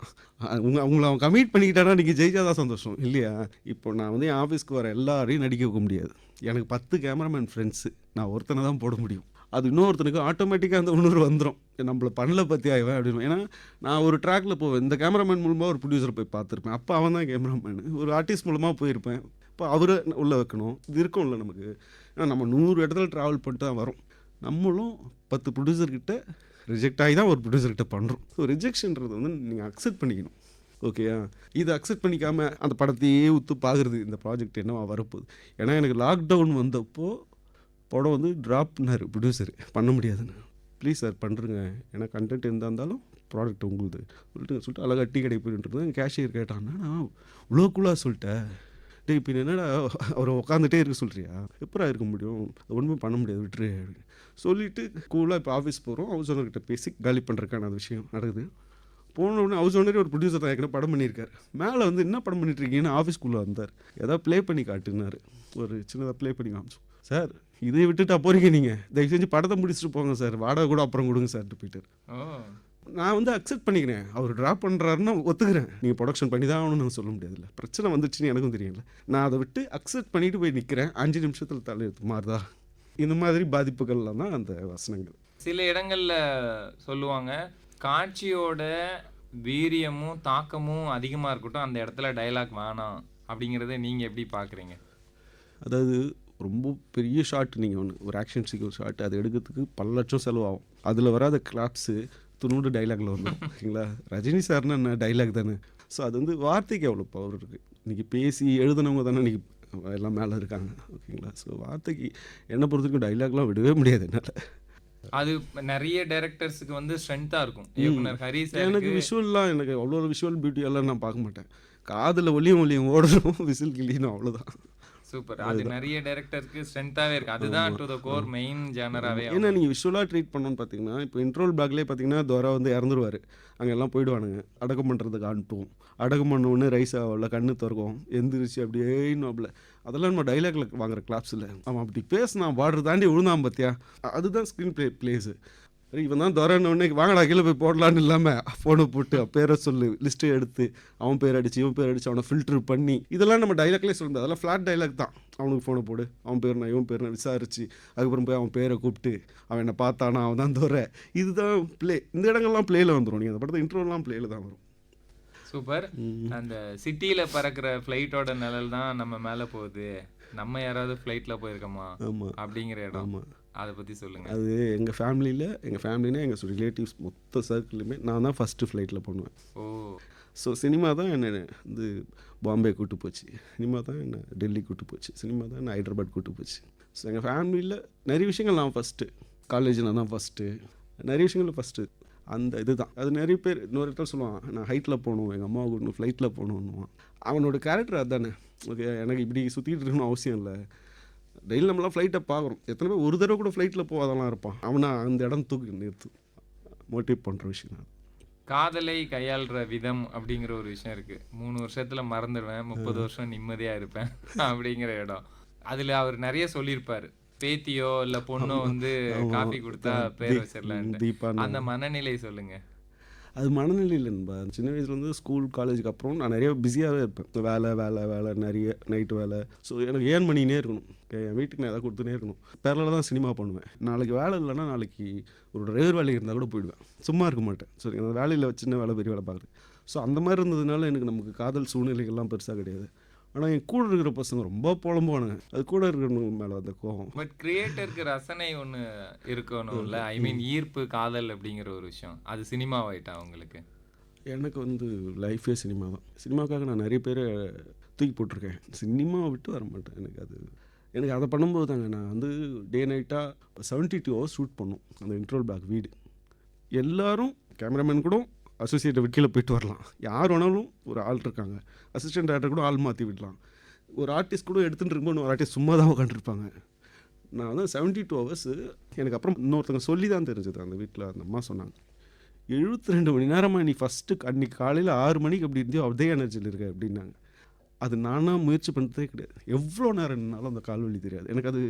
அவங்கள அவன் கமிட் பண்ணிக்கிட்டானா நீங்கள் ஜெயிச்சாதான் சந்தோஷம் இல்லையா? இப்போ நான் வந்து என் ஆஃபீஸ்க்கு வர எல்லாரையும் நடிக்க வைக்க முடியாது. எனக்கு 10 கேமராமேன் ஃப்ரெண்ட்ஸு, நான் ஒருத்தனை தான் போட முடியும். அது இன்னொருத்தனுக்கு ஆட்டோமேட்டிக்காக அந்த உணர்வு வந்துடும், நம்மளை பண்ணல பற்றி ஆயிவன் அப்படின்னு. ஏன்னா நான் ஒரு ட்ராக்கில் போவேன், இந்த கேமராமேன் மூலமாக ஒரு ப்ரொடியூசரை போய் பார்த்துருப்பேன், அப்போ அவன் தான் கேமராமேன். ஒரு ஆர்டிஸ்ட் மூலமாக போயிருப்பேன், இப்போ அவரை உள்ளே வைக்கணும். இது இருக்கும்ல நமக்கு. ஏன்னா நம்ம 100 இடத்துல ட்ராவல் பண்ணிட்டு தான் வரோம். நம்மளும் 10 ப்ரொடியூசர்கிட்ட ரிஜெக்ட் ஆகி தான் ஒரு ப்ரொடியூசர்கிட்ட பண்ணுறோம். ஸோ ரிஜெக்ஷன்றது வந்து நீங்கள் அக்செப்ட் பண்ணிக்கணும். ஓகேயா? இதை அக்செப்ட் பண்ணிக்காமல் அந்த படத்தையே ஊற்று பார்க்குறது, இந்த ப்ராஜெக்ட் என்னவா வரப்போகுது. ஏன்னா எனக்கு லாக்டவுன் வந்தப்போ படம் வந்து ட்ராப்னாரு ப்ரொடியூசர், பண்ண முடியாதுன்னு. ப்ளீஸ் சார் பண்ணுறங்க, ஏன்னா கண்டென்ட் இருந்தாலும் ப்ராடக்ட் உங்களுது சொல்லிட்டு அழகாக டீ கடை போயிட்டு இருந்தேன். கேஷியர் கேட்டான்னா, நான் இவ்வளோ கூலாக சொல்லிட்டேன். டே இப்போ என்னடா அவரை உட்காந்துட்டே இருக்க சொல்கிறியா? எப்படா இருக்க முடியும்? ஒன்றுமே பண்ண முடியாது, விட்டுரு அப்படின்னு சொல்லிவிட்டு கூலாக இப்போ ஆஃபீஸ் போகிறோம். ஹவுஸ் ஓனர்கிட்ட பேசி காலி பண்ணுறதுக்கான அந்த விஷயம் நடக்குது. போன உடனே ஹவுஸ் ஓனரே ஒரு ப்ரொடியூசர் தான் ஏற்கனவே படம் பண்ணியிருக்காரு. மேலே வந்து என்ன படம் பண்ணிட்டுருக்கீங்கன்னு ஆஃபீஸ்க்குள்ளே வந்தார். ஏதாவது ப்ளே பண்ணி காட்டுனார். ஒரு சின்னதாக ப்ளே பண்ணி காமிச்சோம். சார் இதை விட்டுட்டா போகிறீங்க, நீங்கள் தயவு செஞ்சு படத்தை முடிச்சுட்டு போங்க சார், வாடகை கூட அப்புறம் கொடுங்க சார்ட்டு போயிட்டார். நான் வந்து அக்செப்ட் பண்ணிக்கிறேன், அவர் ட்ராப் பண்ணுறாருன்னா ஒத்துக்கிறேன். நீங்கள் ப்ரொடக்ஷன் பண்ணி தான் ஆகணும்னு நான் சொல்ல முடியாதுல்ல, பிரச்சனை வந்துச்சுன்னு எனக்கும் தெரியல. நான் அதை விட்டு அக்செப்ட் பண்ணிட்டு போய் நிற்கிறேன். 5 நிமிஷத்தில் தலை எடுத்து மாறுதா? இந்த மாதிரி பாதிப்புகள்லாம் தான் அந்த வசனங்கள். சில இடங்களில் சொல்லுவாங்க, காட்சியோட வீரியமும் தாக்கமும் அதிகமாக இருக்கட்டும், அந்த இடத்துல டைலாக் வேணாம் அப்படிங்கிறத நீங்கள் எப்படி பார்க்குறீங்க? அதாவது ரொம்ப பெரிய ஷாட், நீங்கள் ஒரு ஆக்ஷன் சீக்வன்ஸ் ஷாட், அது எடுக்கிறதுக்கு பல லட்சம் செலவாகும். அதில் வராத கிளாப்ஸு துணூண்டு டைலாக்ல வந்துடும். ஓகேங்களா? ரஜினி சார்னா என்ன டைலாக் தானே. ஸோ அது வந்து வார்த்தைக்கு எவ்வளோ பவர் இருக்குது. இன்றைக்கி பேசி எழுதுனவங்க தானே இன்றைக்கி எல்லாம் மேலே இருக்காங்க. ஓகேங்களா? ஸோ வார்த்தைக்கு என்னை பொறுத்த வரைக்கும் டைலாக்லாம் விடவே முடியாது என்னால். அது நிறைய டைரக்டர்ஸுக்கு வந்து ஸ்ட்ரென்த்தாக இருக்கும். இயக்குனர் ஹரி சார் எனக்கு விஷுவல்லாம், எனக்கு அவ்வளோ விஷுவல் பியூட்டியெல்லாம் நான் பார்க்க மாட்டேன். காதில் ஒளியும் ஓடணும், விசில் கிளியணும், அவ்வளோதான். சூப்பர். அது நிறைய டைரக்டருக்கு ஸ்ட்ரென்த்தாகவே இருக்குது. அதுதான் டு த கோர் மெயின் ஜானராகவே. ஏன்னா நீங்கள் விஷுவலாக ட்ரீட் பண்ணணும்னு பார்த்தீங்கன்னா, இப்போ இன்ட்ரோல் பேக்லேயே பார்த்தீங்கன்னா துரை வந்து இறந்துருவார். அங்கெல்லாம் போயிடுவானுங்க, அடக்கம் பண்ணுறதுக்கு அனுப்புவோம். அடக்கம் பண்ண உடனே ரைஸ் ஆகல, கண்ணு திறக்கும், எந்திரிச்சு அப்படியே இன்னும் அதெல்லாம் நம்ம டைலாக்ல வாங்குற கிளாப்ஸில் அவன் அப்படி பேசினான், பார்டர் தாண்டி விழுந்தான் பார்த்தியா, அதுதான் ஸ்க்ரீன் பிளேஸு. இவன் தான் துரைன்னு உடனே வாங்கடா கீழே போய் போடலான்னு இல்லாமல் ஃபோனை போட்டு பேரை சொல்லு, லிஸ்ட்டை எடுத்து அவன் பேர் அடிச்சு இவன் பேர் அடிச்சு அவனை ஃபில்ட்ரு பண்ணி, இதெல்லாம் நம்ம டைலாக்லேயே சொல்ல முடியாது. அதெல்லாம் ஃப்ளாட் டைலாக் தான். அவனுக்கு ஃபோனை போடு, அவன் பேர்னா இவன் பேர்னா விசாரிச்சு, அதுக்கப்புறம் போய் அவன் பேரை கூப்பிட்டு அவன் என்னை பார்த்தானா அவன் தான் துரை. இதுதான் ப்ளே. இந்த இடங்கள்லாம் ப்ளேயில் வந்துடும். நீங்கள் அந்த படத்தை இன்ட்ரோலாம் ப்ளேயில் தான் வரும். சூப்பர். அந்த சிட்டியில் பறக்கிற ஃப்ளைட்டோட நிழல் தான் நம்ம மேலே போகுது, நம்ம யாராவது ஃப்ளைட்டில் போயிருக்கோமா அப்படிங்கிற இடம். அதை பற்றி சொல்லுங்கள். அது எங்கள் ஃபேமிலினா எங்கள் ரிலேட்டிவ்ஸ் மொத்த சர்க்கிளுமே நான் தான் ஃபஸ்ட்டு ஃப்ளைட்டில் பண்ணுவேன். ஸோ சினிமா தான் என்னை வந்து பாம்பே கூட்டு போச்சு, சினிமா தான் என்னை டெல்லி கூட்டு போச்சு, சினிமா தான் என்னை ஹைதராபாத் கூட்டு போச்சு. ஸோ எங்கள் ஃபேமிலியில் நிறைய விஷயங்கள் நான் ஃபஸ்ட்டு, காலேஜில் நான் தான் ஃபஸ்ட்டு, நிறைய விஷயங்கள் ஃபஸ்ட்டு. அந்த இது தான் அது நிறைய பேர் இன்னொரு இடத்துல சொல்லுவான், நான் ஹைட்டில் போகணும், எங்கள் அம்மாவை கூட்டு ஃப்ளைட்டில் போகணுன்னுவான். அவனோட கேரக்டர் அதுதானே. ஓகே, எனக்கு இப்படி சுற்றிட்டு இருக்கணும் அவசியம் இல்லை. டெய்லி நம்மளாம் ஃப்ளைட்டை பார்க்குறோம், எத்தனை பேர் ஒரு தடவை கூட ஃப்ளைட்டில் போகாதெல்லாம் இருப்பான். அவனை அந்த இடம் தூக்கி நிறுத்து மோட்டிவேட் பண்ணுற விஷயம் தான். காதலை கையாளுற விதம் அப்படிங்கிற ஒரு விஷயம் இருக்குது. 3 வருஷத்தில் மறந்துடுவேன், 30 வருஷம் நிம்மதியாக இருப்பேன் அப்படிங்கிற இடம். அதில் அவர் நிறைய சொல்லியிருப்பார். பேத்தியோ இல்லை பொண்ணோ வந்து காஃபி கொடுத்தா பேர் வச்சிடலான்ட்டு. அந்த மனநிலை சொல்லுங்கள். அது மனநிலையில் நண்பா. சின்ன வயசுலேருந்து ஸ்கூல் காலேஜுக்கு அப்புறம் நான் நிறைய பிஸியாகவே இருப்பேன். வேலை நிறைய நைட்டு வேலை. ஸோ எனக்கு ஏர்ன் பண்ணினே இருக்கணும், என் வீட்டுக்கு நான் எதாவது கொடுத்துனே இருக்கணும். பேரில் தான் சினிமா பண்ணுவேன். நாளைக்கு வேலை இல்லைன்னா நாளைக்கு ஒரு டிரைவர் வேலை இருந்தால் கூட போயிடுவேன், சும்மா இருக்க மாட்டேன். ஸோ அந்த வேலையில் சின்ன வேலை பெரிய வேலை பார்க்குறேன். ஸோ அந்த மாதிரி இருந்ததுனால எனக்கு நமக்கு காதல் சூழ்நிலைகள்லாம் பெருசாக கிடையாது. ஆனால் என் கூட இருக்கிற பசங்க ரொம்ப புலம்புவானுங்க, அது கூட இருக்கிறவங்க மேலே அந்த கோவம். பட் கிரியேட்டருக்கு ரசனை ஒன்று இருக்கணும்ல, ஐ மீன் ஈர்ப்பு, காதல் அப்படிங்கிற ஒரு விஷயம், அது சினிமாவாயிட்டா உங்களுக்கு? எனக்கு வந்து லைஃபே சினிமா தான். சினிமாவுக்காக நான் நிறைய பேரை தூக்கி போட்டிருக்கேன், சினிமாவை விட்டு வர மாட்டேன். எனக்கு அதை பண்ணும்போது தாங்க நான் வந்து டே நைட்டாக 72 ஹவர்ஸ் ஷூட் பண்ணோம். அந்த இன்ட்ரோல் பேக் வீடு எல்லோரும் கேமராமேன் கூட அசோசியேட்டை விட்டு போயிட்டு வரலாம், யார் வேணாலும் ஒரு ஆள் இருக்காங்க, அசிஸ்டன்ட் டேரக்டர் கூட ஆள் மாற்றி விடலாம், ஒரு ஆர்டிஸ்ட் கூட எடுத்துகிட்டு இருக்கும்போது ஒரு ஆர்டிஸ்ட் சும்மா தான் உட்காந்துருப்பாங்க. நான் வந்து 72 ஹவர்ஸு எனக்கு அப்புறம் இன்னொருத்தவங்க சொல்லி தான் தெரிஞ்சது. அந்த வீட்டில் அந்த அம்மா சொன்னாங்க, 72 மணி நேரமாக நீ ஃபஸ்ட்டு அன்றைக்கி காலையில் 6 மணிக்கு அப்படி இருந்தியோ அதே எனர்ஜியில் இருக்க அப்படின்னாங்க. அது நானாக முயற்சி பண்ணுறதே கிடையாது. எவ்வளோ நேரம் என்னாலும் அந்த கால் வலி தெரியாது எனக்கு. அது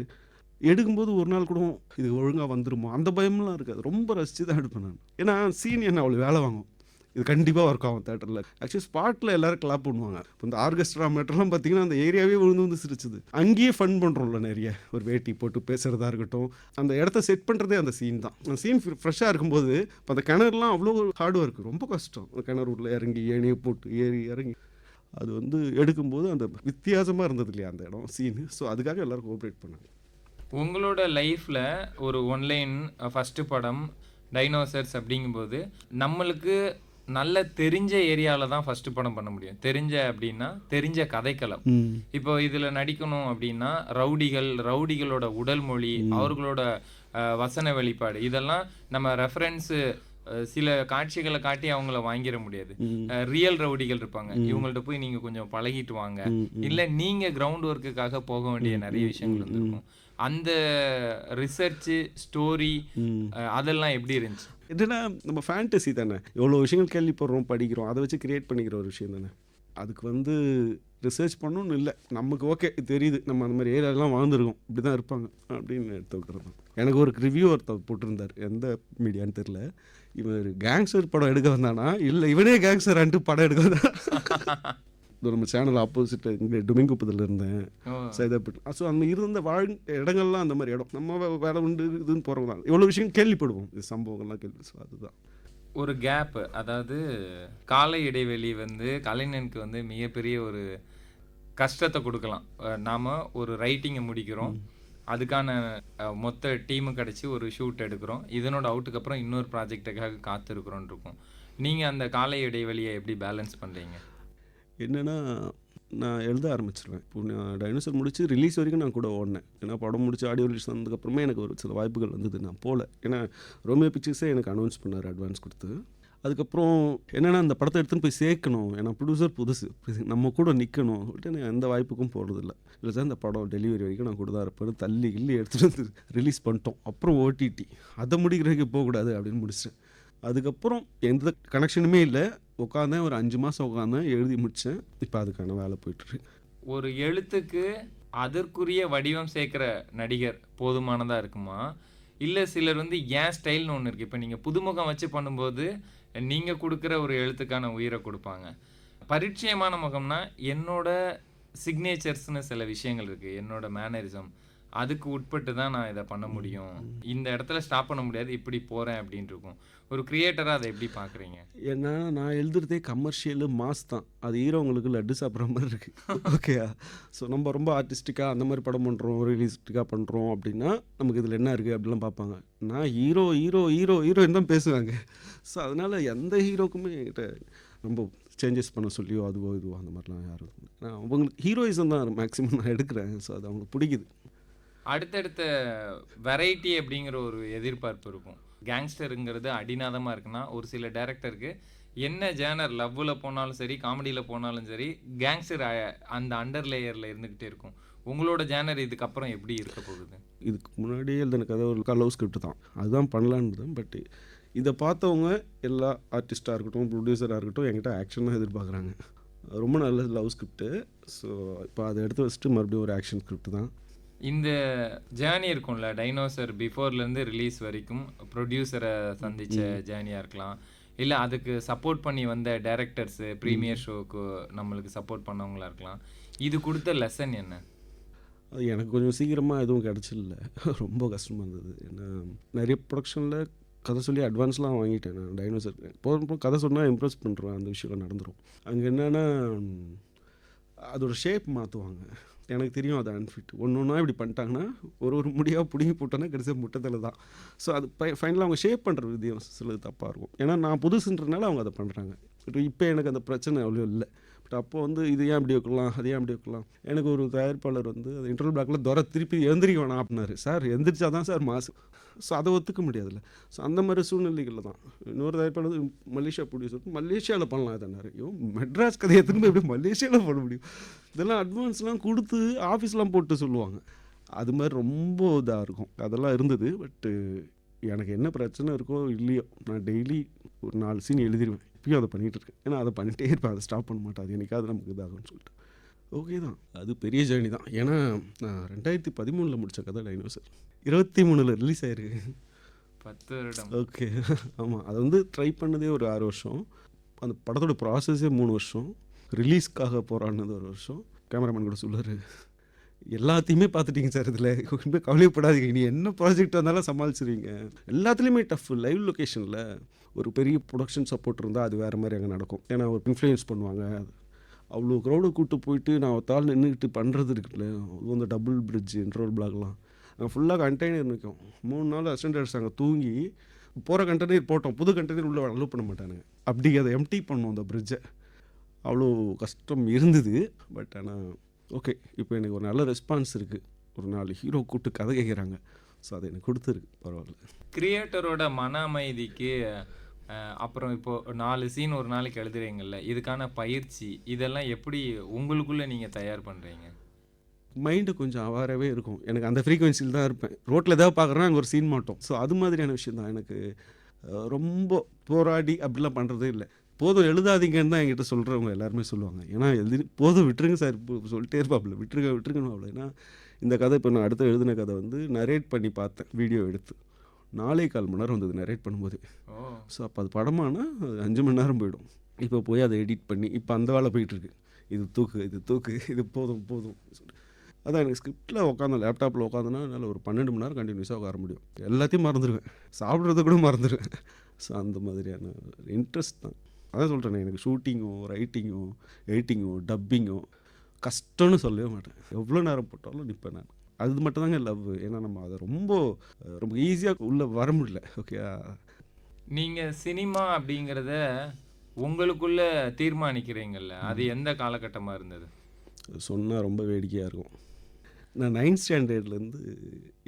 எடுக்கும்போது ஒரு நாள் கூட இது ஒழுங்காக வந்துருமோ அந்த பயம்லாம் இருக்காது. ரொம்ப ரசித்து தான் எடுப்பேன் நான். ஏன்னா சீன் என்ன அவ்வளோ வேலை வாங்கும். இது கண்டிப்பாக ஒர்க் ஆகும் தேட்டரில். ஆக்சுவலி ஸ்பாட்டில் எல்லோரும் கிளாப் பண்ணுவாங்க. இப்போ இந்த ஆர்கெஸ்ட்ரா மேட்டர்லாம் பார்த்தீங்கன்னா அந்த ஏரியாவே விழுந்து சிரிச்சுது. அங்கேயே ஃபன் பண்ணுறோம்ல நிறைய. ஒரு வேட்டி போட்டு பேசுகிறதா இருக்கட்டும், அந்த இடத்த செட் பண்ணுறதே அந்த சீன் தான். அந்த சீன் ஃப்ரெஷ்ஷாக இருக்கும்போது இப்போ அந்த கிணறுலாம் அவ்வளோ ஹார்ட் ஒர்க், ரொம்ப கஷ்டம். அந்த கிணறு உள்ள இறங்கி ஏணியை போட்டு ஏறி இறங்கி அது வந்து எடுக்கும்போது அந்த வித்தியாசமாக இருந்தது இல்லையா அந்த இடம் சீனு. ஸோ அதுக்காக எல்லோரும் கோஆப்ரேட் பண்ணாங்க. உங்களோட லைஃப்பில் ஒரு ஒன்லைன் ஃபஸ்ட்டு படம் டைனோசர்ஸ் அப்படிங்கும்போது நம்மளுக்கு நல்ல தெரிஞ்ச ஏரியாவில் தான் ஃபஸ்ட்டு படம் பண்ண முடியும். அப்படின்னா தெரிஞ்ச கதைக்களம். இப்போ இதில் நடிக்கணும் அப்படின்னா ரவுடிகளோட உடல் மொழி, அவர்களோட வசன வெளிப்பாடு, இதெல்லாம் நம்ம ரெஃபரன்ஸு சில காட்சிகளை காட்டி அவங்கள வாங்கிட முடியாது. ரியல் ரவுடிகள் இருப்பாங்க, இவங்கள்ட்ட போய் நீங்க கொஞ்சம் பழகிட்டு வாங்க, இல்ல நீங்க கிரவுண்ட் ஒர்க்குக்காக போக வேண்டிய நிறைய விஷயங்கள் இருக்கும். அந்த ரிசர்ச் ஸ்டோரி அதெல்லாம் எப்படி இருந்துச்சு? என்னன்னா நம்ம ஃபேண்டசி தானே, எவ்வளோ விஷயங்கள் கேள்விப்படுறோம் படிக்கிறோம், அதை வச்சு கிரியேட் பண்ணிக்கிற ஒரு விஷயம் தானே. அதுக்கு வந்து ரிசர்ச் பண்ணணும்னு இல்லை, நமக்கு ஓகே தெரியுது நம்ம அந்த மாதிரி ஏரியாலாம் வாழ்ந்துருக்கோம், இப்படி தான் இருப்பாங்க அப்படின்னு எடுத்து வைக்கிறது தான். எனக்கு ஒரு ரிவ்யூ ஒருத்தர் போட்டிருந்தார், எந்த மீடியான்னு தெரில, இவன் கேங்ஸ்டர் படம் எடுக்க வந்தானா இல்லை இவனே கேங்ஸ்டர் ஆண்டு படம் எடுக்க வந்தான். நம்ம சேனல் ஆப்போசிட் இங்கே டுமிங்குப்பதில் இருந்தேன், சைதாப்பேட். ஸோ அந்த இருந்த இடங்கள்லாம் அந்த மாதிரி இடம், நம்ம வேலை உண்டு இதுன்னு போகிறவங்க தான் எவ்வளோ விஷயம் கேள்விப்படுவோம், இது சம்பவங்கள்லாம் கேள்வி. ஸோ அதுதான் ஒரு கேப். அதாவது கால இடைவெளி வந்து கலைஞனுக்கு வந்து மிகப்பெரிய ஒரு கஷ்டத்தை கொடுக்கலாம். நாம் ஒரு ரைட்டிங்கை முடிக்கிறோம், அதுக்கான மொத்த டீமு கிடச்சி ஒரு ஷூட் எடுக்கிறோம், இதனோட அவுட்டுக்கு அப்புறம் இன்னொரு ப்ராஜெக்டுக்காக காத்திருக்கிறோன்னு இருக்கும். நீங்கள் அந்த கால இடைவெளியை எப்படி பேலன்ஸ் பண்ணுறீங்க? என்னென்னா நான் எழுத ஆரம்பிச்சிருவேன். இப்போ நான் டைனோசர் முடிச்சு ரிலீஸ் வரைக்கும் நான் கூட ஓடினேன். ஏன்னா படம் முடிச்சு ஆடியோ ரிலீஸ் வந்ததுக்கப்புறமே எனக்கு ஒரு சில வாய்ப்புகள் வந்தது, நான் போகல. ஏன்னா ரோமியோ பிக்சர்ஸே எனக்கு அனௌன்ஸ் பண்ணார் அட்வான்ஸ் கொடுத்து. அதுக்கப்புறம் என்னென்னா அந்த படத்தை எடுத்துன்னு போய் சேர்க்கணும், ஏன்னா ப்ரொடியூசர் புதுசு, நம்ம கூட நிற்கணும் சொல்லிட்டு நான் எந்த வாய்ப்புக்கும் போகிறதில்ல. இல்லை சார் இந்த படம் டெலிவரி வரைக்கும் நான் கூட தான் இருப்பேன், தள்ளி எடுத்துகிட்டு வந்து ரிலீஸ் பண்ணிட்டோம். அப்புறம் ஓடிடி அதை முடிக்கிறதுக்கு போகக்கூடாது அப்படின்னு முடிச்சிட்டேன். அதுக்கப்புறம் எந்த கனெக்ஷனுமே இல்லை, உட்காந்தேன் ஒரு 5 மாதம் உட்காந்தேன், எழுதி முடித்தேன். இப்போ அதுக்கான வேலை போயிட்டுருக்கு. ஒரு எழுத்துக்கு அதற்குரிய வடிவம் சேர்க்குற நடிகர் போதுமானதாக இருக்குமா? இல்லை சிலர் வந்து ஏன் ஸ்டைல்னு ஒன்று இருக்குது. இப்போ நீங்கள் புதுமுகம் வச்சு பண்ணும்போது நீங்கள் கொடுக்குற ஒரு எழுத்துக்கான உயிரை கொடுப்பாங்க. பரிச்சயமான முகம்னா என்னோட சிக்னேச்சர்ஸ்னு சில விஷயங்கள் இருக்குது, என்னோட மேனரிசம், அதுக்கு உட்பட்டு தான் நான் இதை பண்ண முடியும், இந்த இடத்துல ஸ்டாப் பண்ண முடியாது, இப்படி போகிறேன் அப்படின்ட்டு இருக்கும். ஒரு கிரியேட்டராக அதை எப்படி பார்க்குறீங்க? ஏன்னா நான் எழுதுறதே கமர்ஷியலு மாஸ் தான், அது ஹீரோங்களுக்கு லட்டு சாப்பிட்ற மாதிரி இருக்குது. ஓகேயா? ஸோ நம்ம ரொம்ப ஆர்டிஸ்டிக்காக அந்த மாதிரி படம் பண்ணுறோம், ரியலிஸ்டிக்காக பண்ணுறோம் அப்படின்னா நமக்கு இதில் என்ன இருக்குது அப்படிலாம் பார்ப்பாங்க. நான் ஹீரோயின் தான் பேசுவாங்க. ஸோ அதனால் எந்த ஹீரோக்குமே என்கிட்ட ரொம்ப சேஞ்சஸ் பண்ண சொல்லியோ அதுவோ இதுவோ அந்த மாதிரிலாம் யாரும், நான் அவங்களுக்கு ஹீரோயிசம் தான் மேக்ஸிமம் நான் எடுக்கிறேன். ஸோ அது அவங்களுக்கு பிடிக்குது. அடுத்தடுத்த வெரைட்டி அப்படிங்கிற ஒரு எதிர்பார்ப்பு இருக்கும். கேங்ஸ்டருங்கிறது அடிநாதமாக இருக்குன்னா ஒரு சில டேரக்டருக்கு என்ன ஜேனர், லவ்வில் போனாலும் சரி காமெடியில் போனாலும் சரி கேங்ஸ்டர் அந்த அண்டர் லேயரில் இருந்துக்கிட்டே இருக்கும். உங்களோட ஜேனர் இதுக்கப்புறம் எப்படி இருக்க போகுது? இதுக்கு முன்னாடியே எழுதின கதை ஒரு லவ் ஸ்கிரிப்ட் தான், அதுதான் பண்ணலான்னு. பட் இதை பார்த்தவங்க எல்லா ஆர்டிஸ்ட்டாக இருக்கட்டும் ப்ரொடியூசராக இருக்கட்டும் என்கிட்ட ஆக்ஷன் தான் எதிர்பார்க்குறாங்க. ரொம்ப நல்ல லவ் ஸ்கிரிப்டு. ஸோ இப்போ அதை எடுத்து வச்சுட்டு மறுபடியும் ஒரு ஆக்ஷன் ஸ்கிரிப்ட் தான். இந்த ஜேர்னி இருக்கும்ல, டைனோசர் பிஃபோர்லேருந்து ரிலீஸ் வரைக்கும் ப்ரொடியூசரை சந்தித்த ஜேர்னியாக இருக்கலாம், இல்லை அதுக்கு சப்போர்ட் பண்ணி வந்த டைரக்டர்ஸு ப்ரீமியர் ஷோக்கு நம்மளுக்கு சப்போர்ட் பண்ணவங்களா இருக்கலாம். இது கொடுத்த லெசன் என்ன? அது எனக்கு கொஞ்சம் சீக்கிரமாக எதுவும் கிடச்சில்ல, ரொம்ப கஷ்டமாக இருந்தது. ஏன்னா நிறைய ப்ரொடக்ஷனில் கதை சொல்லி அட்வான்ஸ்லாம் வாங்கிட்டேன் நான். டைனோசர் போகிறப்போ கதை சொன்னால் இம்ப்ரெஸ் பண்ணுறேன், அந்த விஷயம் நடந்துடும். அங்கே என்னென்னா அதோட ஷேப் மாற்றுவாங்க, எனக்கு தெரியும் அது அன்ஃபிட். ஒன்று ஒன்றா இப்படி பண்ணிட்டாங்கன்னா ஒரு முடியாக பிடிங்கி போட்டோன்னா கடைசியாக முட்டத்தில் தான். ஸோ அது ஃபைனலாக அவங்க ஷேப் பண்ணுற விதியம் சிலது தப்பாக இருக்கும். ஏன்னா நான் புதுசுன்றனால அவங்க அதை பண்ணுறாங்க. இப்போ எனக்கு அந்த பிரச்சனை அவ்வளோ இல்லை. பட் அப்போ வந்து இது ஏன் இப்படி வைக்கலாம், அது ஏன் இப்படி வைக்கலாம். எனக்கு ஒரு தயாரிப்பாளர் வந்து அது இன்டர்வல் பிளாக்கில் திருப்பி எழுந்திரிக்க வேணாம் அப்படின்னாரு. சார் எந்திரிச்சா தான் சார் மாசு. ஸோ அதை ஒத்துக்க முடியாதுல்ல. ஸோ அந்த மாதிரி சூழ்நிலைகளில் தான் இன்னொரு தயாரிப்பாளர் மலேசியா ப்ரொடியூசர் மலேசியாவில் பண்ணலாம் தானே. ஐயோ மெட்ராஸ் கதையை திரும்ப எப்படி மலேசியாவில் பண்ண முடியும்? இதெல்லாம் அட்வான்ஸ்லாம் கொடுத்து ஆஃபீஸ்லாம் போட்டு சொல்லுவாங்க. அது மாதிரி ரொம்ப இதாக இருக்கும், அதெல்லாம் இருந்தது. பட்டு எனக்கு என்ன பிரச்சனை இருக்கோ இல்லையோ நான் டெய்லி ஒரு 4 சீன் எழுதிடுவேன். இப்பயும் அதை பண்ணிகிட்டு இருக்கேன். ஏன்னா அதை பண்ணிகிட்டே இருப்பேன், அதை ஸ்டாப் பண்ண மாட்டேன். அது என்னைக்காவது நமக்கு இதாகும்னு சொல்லிட்டு ஓகே தான். அது பெரிய ஜேர்னி தான். ஏன்னா நான் 2013 முடித்த கதை டைனோசர். 23 ரிலீஸ் ஆயிருக்கு. 10 வருடம். ஓகே. ஆமாம், அது வந்து ட்ரை பண்ணதே ஒரு 6 வருஷம். அந்த படத்தோட ப்ராசஸே 3 வருஷம். ரிலீஸ்க்காக போராடினது 1 வருஷம். கேமராமேன் கூட சொல்லுவார், எல்லாத்தையுமே பார்த்துட்டீங்க சார், இதில் ஒன்றுமே கவலைப்படாதீங்க, நீ என்ன ப்ராஜெக்ட் வந்தாலும் சமாளிச்சிருவீங்க. எல்லாத்துலேயுமே டஃப். லைவ் லொக்கேஷனில் ஒரு பெரிய ப்ரொடக்ஷன் சப்போர்ட் இருந்தால் அது வேறு மாதிரி அங்கே நடக்கும். ஏன்னா ஒரு இன்ஃப்ளூயன்ஸ் பண்ணுவாங்க. அவ்வளோ க்ரௌடை கூப்பிட்டு போயிட்டு நான் ஒரு தாள் நின்றுக்கிட்டு பண்ணுறது இருக்குல்ல, அதுவும் அந்த டபுள் பிரிட்ஜ் இன்ட்ரோல் பிளாக்லாம் அங்கே ஃபுல்லாக கண்டெய்னர் நிற்கும். 3 நாள் அசிஸ்டன்ட் அங்கே தூங்கி போகிற கண்டெய்னர் போட்டோம், புது கண்டெய்னர் உள்ளே அலோவ் பண்ண மாட்டானுங்க. அப்படி அதை எம்டி பண்ணோம் அந்த பிரிட்ஜை. அவ்வளோ கஷ்டம் இருந்தது. பட் ஆனால் ஓகே, இப்போ எனக்கு ஒரு நல்ல ரெஸ்பான்ஸ் இருக்குது. ஒரு 4 ஹீரோ கூப்பிட்டு கதை கேட்குறாங்க. ஸோ அது எனக்கு கொடுத்துருக்கு, பரவாயில்ல. கிரியேட்டரோட மன அமைதிக்கு அப்புறம் இப்போது 4 சீன் ஒரு நாளைக்கு எழுதுறீங்கல்ல, இதுக்கான பயிற்சி இதெல்லாம் எப்படி உங்களுக்குள்ளே நீங்கள் தயார் பண்ணுறீங்க? மைண்டு கொஞ்சம் அவாராகவே இருக்கும். எனக்கு அந்த ஃப்ரீக்வன்சியில் தான் இருப்பேன். ரோட்டில் ஏதாவது பார்க்குறேன்னா அங்கே ஒரு சீன் மாட்டோம். ஸோ அது மாதிரியான விஷயம் தான். எனக்கு ரொம்ப போராடி அப்படிலாம் பண்ணுறதே இல்லை. போதும் எழுதாதீங்கன்னு தான் என்கிட்ட சொல்கிறவங்க எல்லாருமே சொல்லுவாங்க. ஏன்னா போதும் விட்டுருங்க சார், இப்போ சொல்லிட்டே இருப்பாப்புல, விட்டுருங்கன்னு அவ்வளோ. ஏன்னா இந்த கதை இப்போ நான் அடுத்து எழுதின கதை வந்து நரேட் பண்ணி பார்த்தேன், வீடியோ எடுத்து 4.25 மணி நேரம் வந்தது நரேட் பண்ணும்போது. ஸோ அப்போ அது படமானா 5 மணி நேரம் போயிடும். இப்போ போய் அதை எடிட் பண்ணி இப்போ அந்த வேலை போயிட்டுருக்கு. இது தூக்கு இது போதும். அதான் எனக்கு ஸ்கிரிப்டில் உட்காந்து லேப்டாப்பில் உட்காந்துனா என்னால் ஒரு 12 மணி நேரம் கண்டினியூஸாக உட்கார முடியும். எல்லாத்தையும் மறந்துடுவேன், சாப்பிட்றத கூட மறந்துடுவேன். ஸோ அந்த மாதிரியான இன்ட்ரெஸ்ட் தான். அதான் சொல்கிறேன், எனக்கு ஷூட்டிங்கோ ரைட்டிங்கோ எடிட்டிங்கோ டப்பிங்கோ கஷ்டம்னு சொல்லவே மாட்டேன். எவ்வளோ நேரம் போட்டாலும் நிற்பேன் நான். அது மட்டும் தாங்க லவ். ஏன்னா நம்ம அதை ரொம்ப ஈஸியாக உள்ளே வர முடியல. ஓகே, நீங்கள் சினிமா அப்படிங்கிறத உங்களுக்குள்ளே தீர்மானிக்கிறீங்கல்ல, அது எந்த காலகட்டமாக இருந்தது? சொன்னால் ரொம்ப வேடிக்கையாக இருக்கும். நான் 9th ஸ்டாண்டர்ட்லேருந்து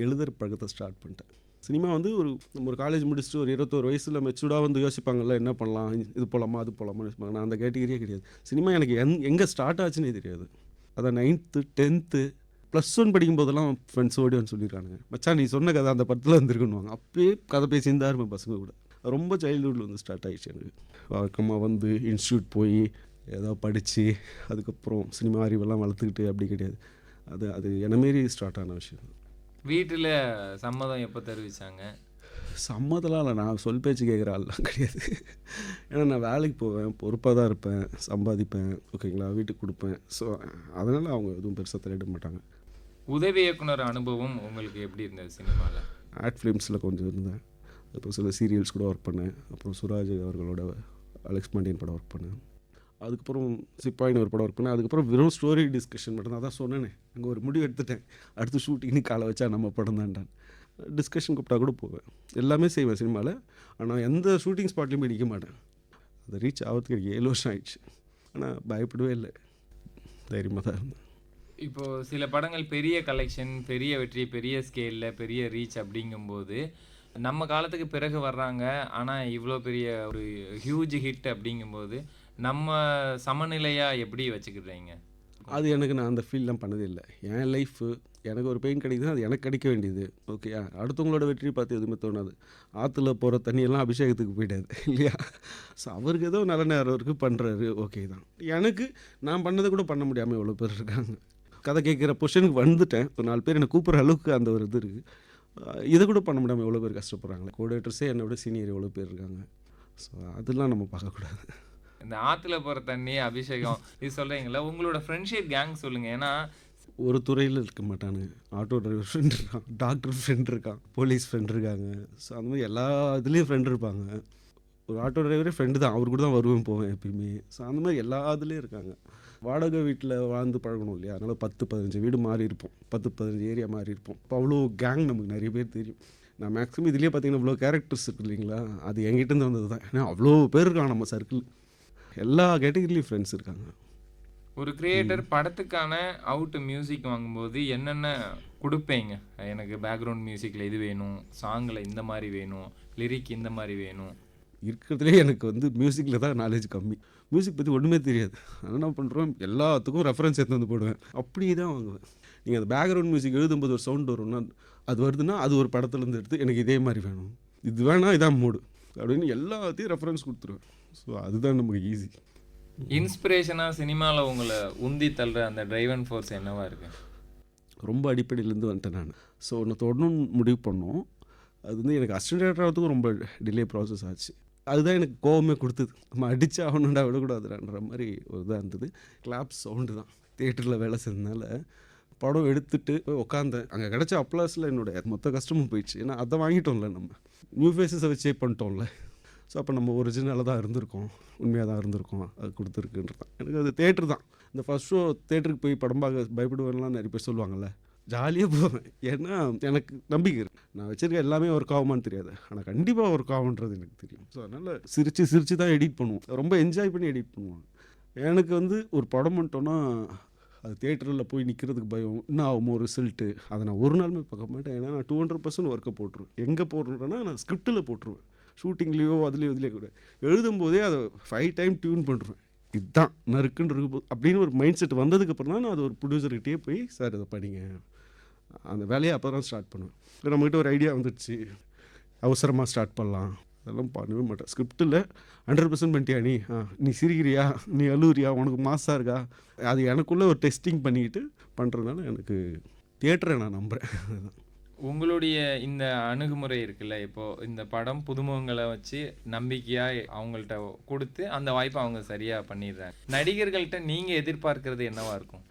எழுதுகிற பழக்கத்தை ஸ்டார்ட் பண்ணிட்டேன். சினிமா வந்து நம்ம ஒரு காலேஜ் முடிச்சுட்டு ஒரு 21 வயசில் மெச்சூர்டாக வந்து யோசிப்பாங்கள்ல, என்ன பண்ணலாம், இது போகலாமா அது போகலாமான்னு யோசிப்பாங்க. நான் அந்த கேட்டகிரியே கிடையாது. சினிமா எனக்கு எங்கே ஸ்டார்ட் ஆச்சுன்னே தெரியாது. அதான் 9th 10th +1 படிக்கும்போதெல்லாம் ஃப்ரெண்ட்ஸ் ஓடி வந்து சொல்லியிருக்கானுங்க, மச்சான் நீ சொன்ன கதை அந்த படத்தில் வந்துருக்குன்னுவாங்க. அப்பயே கதை பேசியிருந்தா இருப்பேன் பசங்க கூட. ரொம்ப சைல்டுஹுட்டில் வந்து ஸ்டார்ட் ஆகிடுச்சு எனக்கு. வழக்கமாக வந்து இன்ஸ்டியூட் போய் ஏதோ படித்து அதுக்கப்புறம் சினிமா அறிவெல்லாம் வளர்த்துக்கிட்டு அப்படி கிடையாது. அது என்ன மாரி ஸ்டார்ட் ஆன விஷயம். வீட்டில் சம்மதம் எப்போ தெரிவித்தாங்க? சம்மதம்லாம் இல்லை, நான் சொல் பேச்சு கேட்குற ஆள்லாம் கிடையாது. ஏன்னா நான் வேலைக்கு போவேன், பொறுப்பாக தான் இருப்பேன், சம்பாதிப்பேன், ஓகேங்களா, வீட்டுக்கு கொடுப்பேன். ஸோ அதனால் அவங்க எதுவும் பெருசாக தலையிட மாட்டாங்க. உதவி இயக்குனர் அனுபவம் உங்களுக்கு எப்படி இருந்தது சினிமாவில்? ஆட் ஃபிலிம்ஸில் கொஞ்சம் இருந்தேன். அப்புறம் சில சீரியல்ஸ் கூட ஒர்க் பண்ணேன். அப்புறம் சுராஜ் அவர்களோட அலெக்ஸ் பாண்டியன் படம் ஒர்க் பண்ணேன். அதுக்கப்புறம் சிப்பாயின்னு ஒரு படம் ஒர்க் பண்ணேன். அதுக்கப்புறம் வெறும் ஸ்டோரி டிஸ்கஷன் மட்டும் தான். அதான் சொன்னேனே, அங்கே ஒரு முடிவு எடுத்துட்டேன், அடுத்து ஷூட்டிங்னு காலை வச்சா நம்ம படம் தான்டான். டிஸ்கஷன் கூப்பிட்டா கூட போவேன், எல்லாமே செய்வேன் சினிமாவில். ஆனால் எந்த ஷூட்டிங் ஸ்பாட்லேயும் போய் நிற்க மாட்டேன். அதை ரீச் ஆகிறதுக்கு எனக்கு 7 வருஷம் ஆயிடுச்சு. ஆனால் பயப்படவே இல்லை, தைரியமாக தான் இருந்தேன். இப்போது சில படங்கள் பெரிய கலெக்ஷன், பெரிய வெற்றி, பெரிய ஸ்கேலில், பெரிய ரீச் அப்படிங்கும்போது நம்ம காலத்துக்கு பிறகு வர்றாங்க. ஆனால் இவ்வளோ பெரிய ஒரு ஹியூஜ் ஹிட் அப்படிங்கும்போது நம்ம சமநிலையாக எப்படி வச்சுக்கிறீங்க? அது எனக்கு நான் அந்த ஃபீல்லாம் பண்ணதே இல்லை. என் லைஃபு எனக்கு ஒரு பெயின் கிடைக்குதுன்னா அது எனக்கு கிடைக்க வேண்டியது. ஓகே, அடுத்தவங்களோட வெற்றி பார்த்து எதுவுமே தோணாது. ஆற்றுல போகிற தண்ணியெல்லாம் அபிஷேகத்துக்கு போயிடாது இல்லையா? ஸோ அவருக்கு ஏதோ நல்ல நேரம் இருக்குது, பண்ணுறாரு, ஓகே தான். எனக்கு நான் பண்ணதை கூட பண்ண முடியாமல் எவ்வளோ பேர் இருக்காங்க. கதை கேட்குற பொசிஷனுக்கு வந்துட்டேன், ஒரு 4 பேர் என்னை கூப்பிட்ற அளவுக்கு அந்த ஒரு இது இருக்குது. இதை கூட பண்ண முடியாமல் எவ்வளோ பேர் கஷ்டப்படுறாங்களே. கோஆர்டினேட்டர்ஸே என்னை விட சீனியர் எவ்வளோ பேர் இருக்காங்க. ஸோ அதெல்லாம் நம்ம பார்க்கக்கூடாது. இந்த ஆற்றுல போகிற தண்ணி அபிஷேகம் இது சொல்கிறீங்களா? உங்களோட ஃப்ரெண்ட்ஷிப் கேங் சொல்லுங்கள். ஏன்னா ஒரு துறையில் இருக்க மாட்டானுங்க. ஆட்டோ டிரைவர் ஃப்ரெண்ட் இருக்கான், டாக்டர் ஃப்ரெண்ட் இருக்கான், போலீஸ் ஃப்ரெண்ட் இருக்காங்க. ஸோ அந்த மாதிரி எல்லா இதுலேயும் ஃப்ரெண்ட் இருப்பாங்க. ஒரு ஆட்டோ டிரைவரே ஃப்ரெண்டு தான், அவர் கூட தான் வருவேன் போவேன் எப்பயுமே. ஸோ அந்த மாதிரி எல்லா இதுலேயும் இருக்காங்க. வாடகை வீட்டில் வாழ்ந்து பழகணும் இல்லையா? அதனால் 10-15 வீடு மாறி இருப்போம், 10-15 ஏரியா மாறி இருப்போம். இப்போ அவ்வளோ கேங் நமக்கு நிறைய பேர் தெரியும். நான் மேக்ஸிமம் இதுலேயே பார்த்தீங்கன்னா இவ்வளோ கேரக்டர்ஸ் இருக்குது இல்லைங்களா? அது என்கிட்டேருந்து வந்தது தான். ஏன்னா அவ்வளோ பேர் இருக்காங்க நம்ம சர்க்கிள், எல்லா கேட்டகிரிலையும் ஃப்ரெண்ட்ஸ் இருக்காங்க. ஒரு கிரியேட்டர் படத்துக்கான அவுட் மியூசிக் வாங்கும்போது என்னென்ன கொடுப்பீங்க? எனக்கு பேக்ரவுண்ட் மியூசிக்கில் இது வேணும், சாங்கில் இந்த மாதிரி வேணும், லிரிக் இந்த மாதிரி வேணும். இருக்கிறதுலே எனக்கு வந்து மியூசிக்கில் தான் நாலேஜ் கம்மி. மியூசிக் பற்றி ஒன்றுமே தெரியாது. அதனால் என்ன பண்ணுறோம், எல்லாத்துக்கும் ரெஃபரன்ஸ் எடுத்து வந்து போடுவேன், அப்படியே தான் வாங்குவேன். நீங்கள் அந்த பேக்ரவுண்ட் மியூசிக் எழுதும்போது ஒரு சவுண்ட் வரும்னா அது வருதுன்னா அது ஒரு படத்துலேருந்து எடுத்து எனக்கு இதே மாதிரி வேணும், இது வேணால் இதான் மூடு அப்படின்னு எல்லாத்தையும் ரெஃபரன்ஸ் கொடுத்துருவேன். ஸோ அதுதான் நமக்கு ஈஸி. இன்ஸ்பிரேஷனா சினிமால உங்களை உந்தி தள்ளுற அந்த டிரைவன் ஃபோர்ஸ் என்னவா இருக்கு? ரொம்ப அடிப்படையிலேருந்து வந்துட்டேன் நான். ஸோ ஒன்று தொடணும்னு முடிவு பண்ணோம். அது வந்து எனக்கு அசிஸ்டன்ட் டைரக்டர் ஆகிறதுக்கும் ரொம்ப டிலே ப்ராசஸ் ஆச்சு. அதுதான் எனக்கு கோவமே கொடுத்தது. நம்ம அடித்து ஆகணுண்டா விடக்கூடாதுன்ற மாதிரி ஒரு இதாக இருந்தது. கிளாப் சவுண்டு தான் தியேட்டரில் வேலை செஞ்சதுனால படம் எடுத்துட்டு உட்காந்தேன். அங்கே கிடச்ச அப்ளாஸில் என்னுடைய மொத்த கஷ்டமும் போயிடுச்சு. ஏன்னா அதை வாங்கிட்டோம்ல, நம்ம நியூ ஃபேஸஸை வச்சே பண்ணிட்டோம்ல. ஸோ அப்போ நம்ம ஒரிஜினலாக தான் இருந்திருக்கோம், உண்மையாக தான் இருந்திருக்கோம், அது கொடுத்துருக்குன்றது தான். எனக்கு அது தேட்டர் தான். இந்த ஃபஸ்ட் ஷோ தேட்டருக்கு போய் படம் பார்க்க பயப்படுவேன்லாம் நிறைய பேர் சொல்லுவாங்கள்ல. ஜாலியாக போவேன். ஏன்னா எனக்கு நம்பிக்கை இருக்கு. நான் வச்சுருக்க எல்லாமே ஒர்க் ஆகுமான்னு தெரியாது, ஆனால் கண்டிப்பாக ஒர்க் ஆகுன்றது எனக்கு தெரியும். ஸோ அதனால் சிரித்து தான் எடிட் பண்ணுவோம். ரொம்ப என்ஜாய் பண்ணி எடிட் பண்ணுவாங்க. எனக்கு வந்து ஒரு படம் பண்ணிட்டோன்னா அது தேட்டரில் போய் நிற்கிறதுக்கு பயம். என்ன ஆகுமோ ரிசல்ட்டு, அதை நான் ஒரு நாளுமே பார்க்க மாட்டேன். ஏன்னா நான் 200% ஒர்க்கை போட்டுருவேன். எங்கே போடுறேன்னா நான் ஸ்கிரிப்டில் போட்டுருவேன். ஷூட்டிங்லேயோ அதுலேயோ இதுலேயே கூட எழுதும்போதே அதை 5 டைம் டியூன் பண்ணுறேன். இதுதான் நறுக்குன்னு இருக்கு அப்படின்னு ஒரு மைண்ட் செட் வந்ததுக்கப்புறம் தான் நான் அது ஒரு ப்ரொடியூசர்கிட்டே போய் சார் இதை படிங்க, அந்த வேலையை அப்போ தான் ஸ்டார்ட் பண்ணுவேன். இப்போ நம்மகிட்ட ஒரு ஐடியா வந்துடுச்சு, அவசரமாக ஸ்டார்ட் பண்ணலாம், அதெல்லாம் பண்ணவே மாட்டேன். ஸ்கிரிப்டில் 100% பண்ணிட்டியா நீ சிரிக்கிறியா, நீ அழுவுறியா, உனக்கு மாசாக இருக்கா, அது எனக்குள்ளே ஒரு டெஸ்டிங் பண்ணிக்கிட்டு பண்ணுறதுனால எனக்கு தியேட்டரை நான் நம்புகிறேன். அதுதான் உங்களுடைய இந்த அணுகுமுறை இருக்குல்ல, இப்போ இந்த படம் புதுமுகங்களை வச்சு நம்பிக்கையா அவங்கள்ட்ட கொடுத்து அந்த வாய்ப்பை அவங்க சரியா பண்ணிடுறாங்க. நடிகர்கள்ட்ட நீங்க எதிர்பார்க்கறது என்னவா இருக்கும்?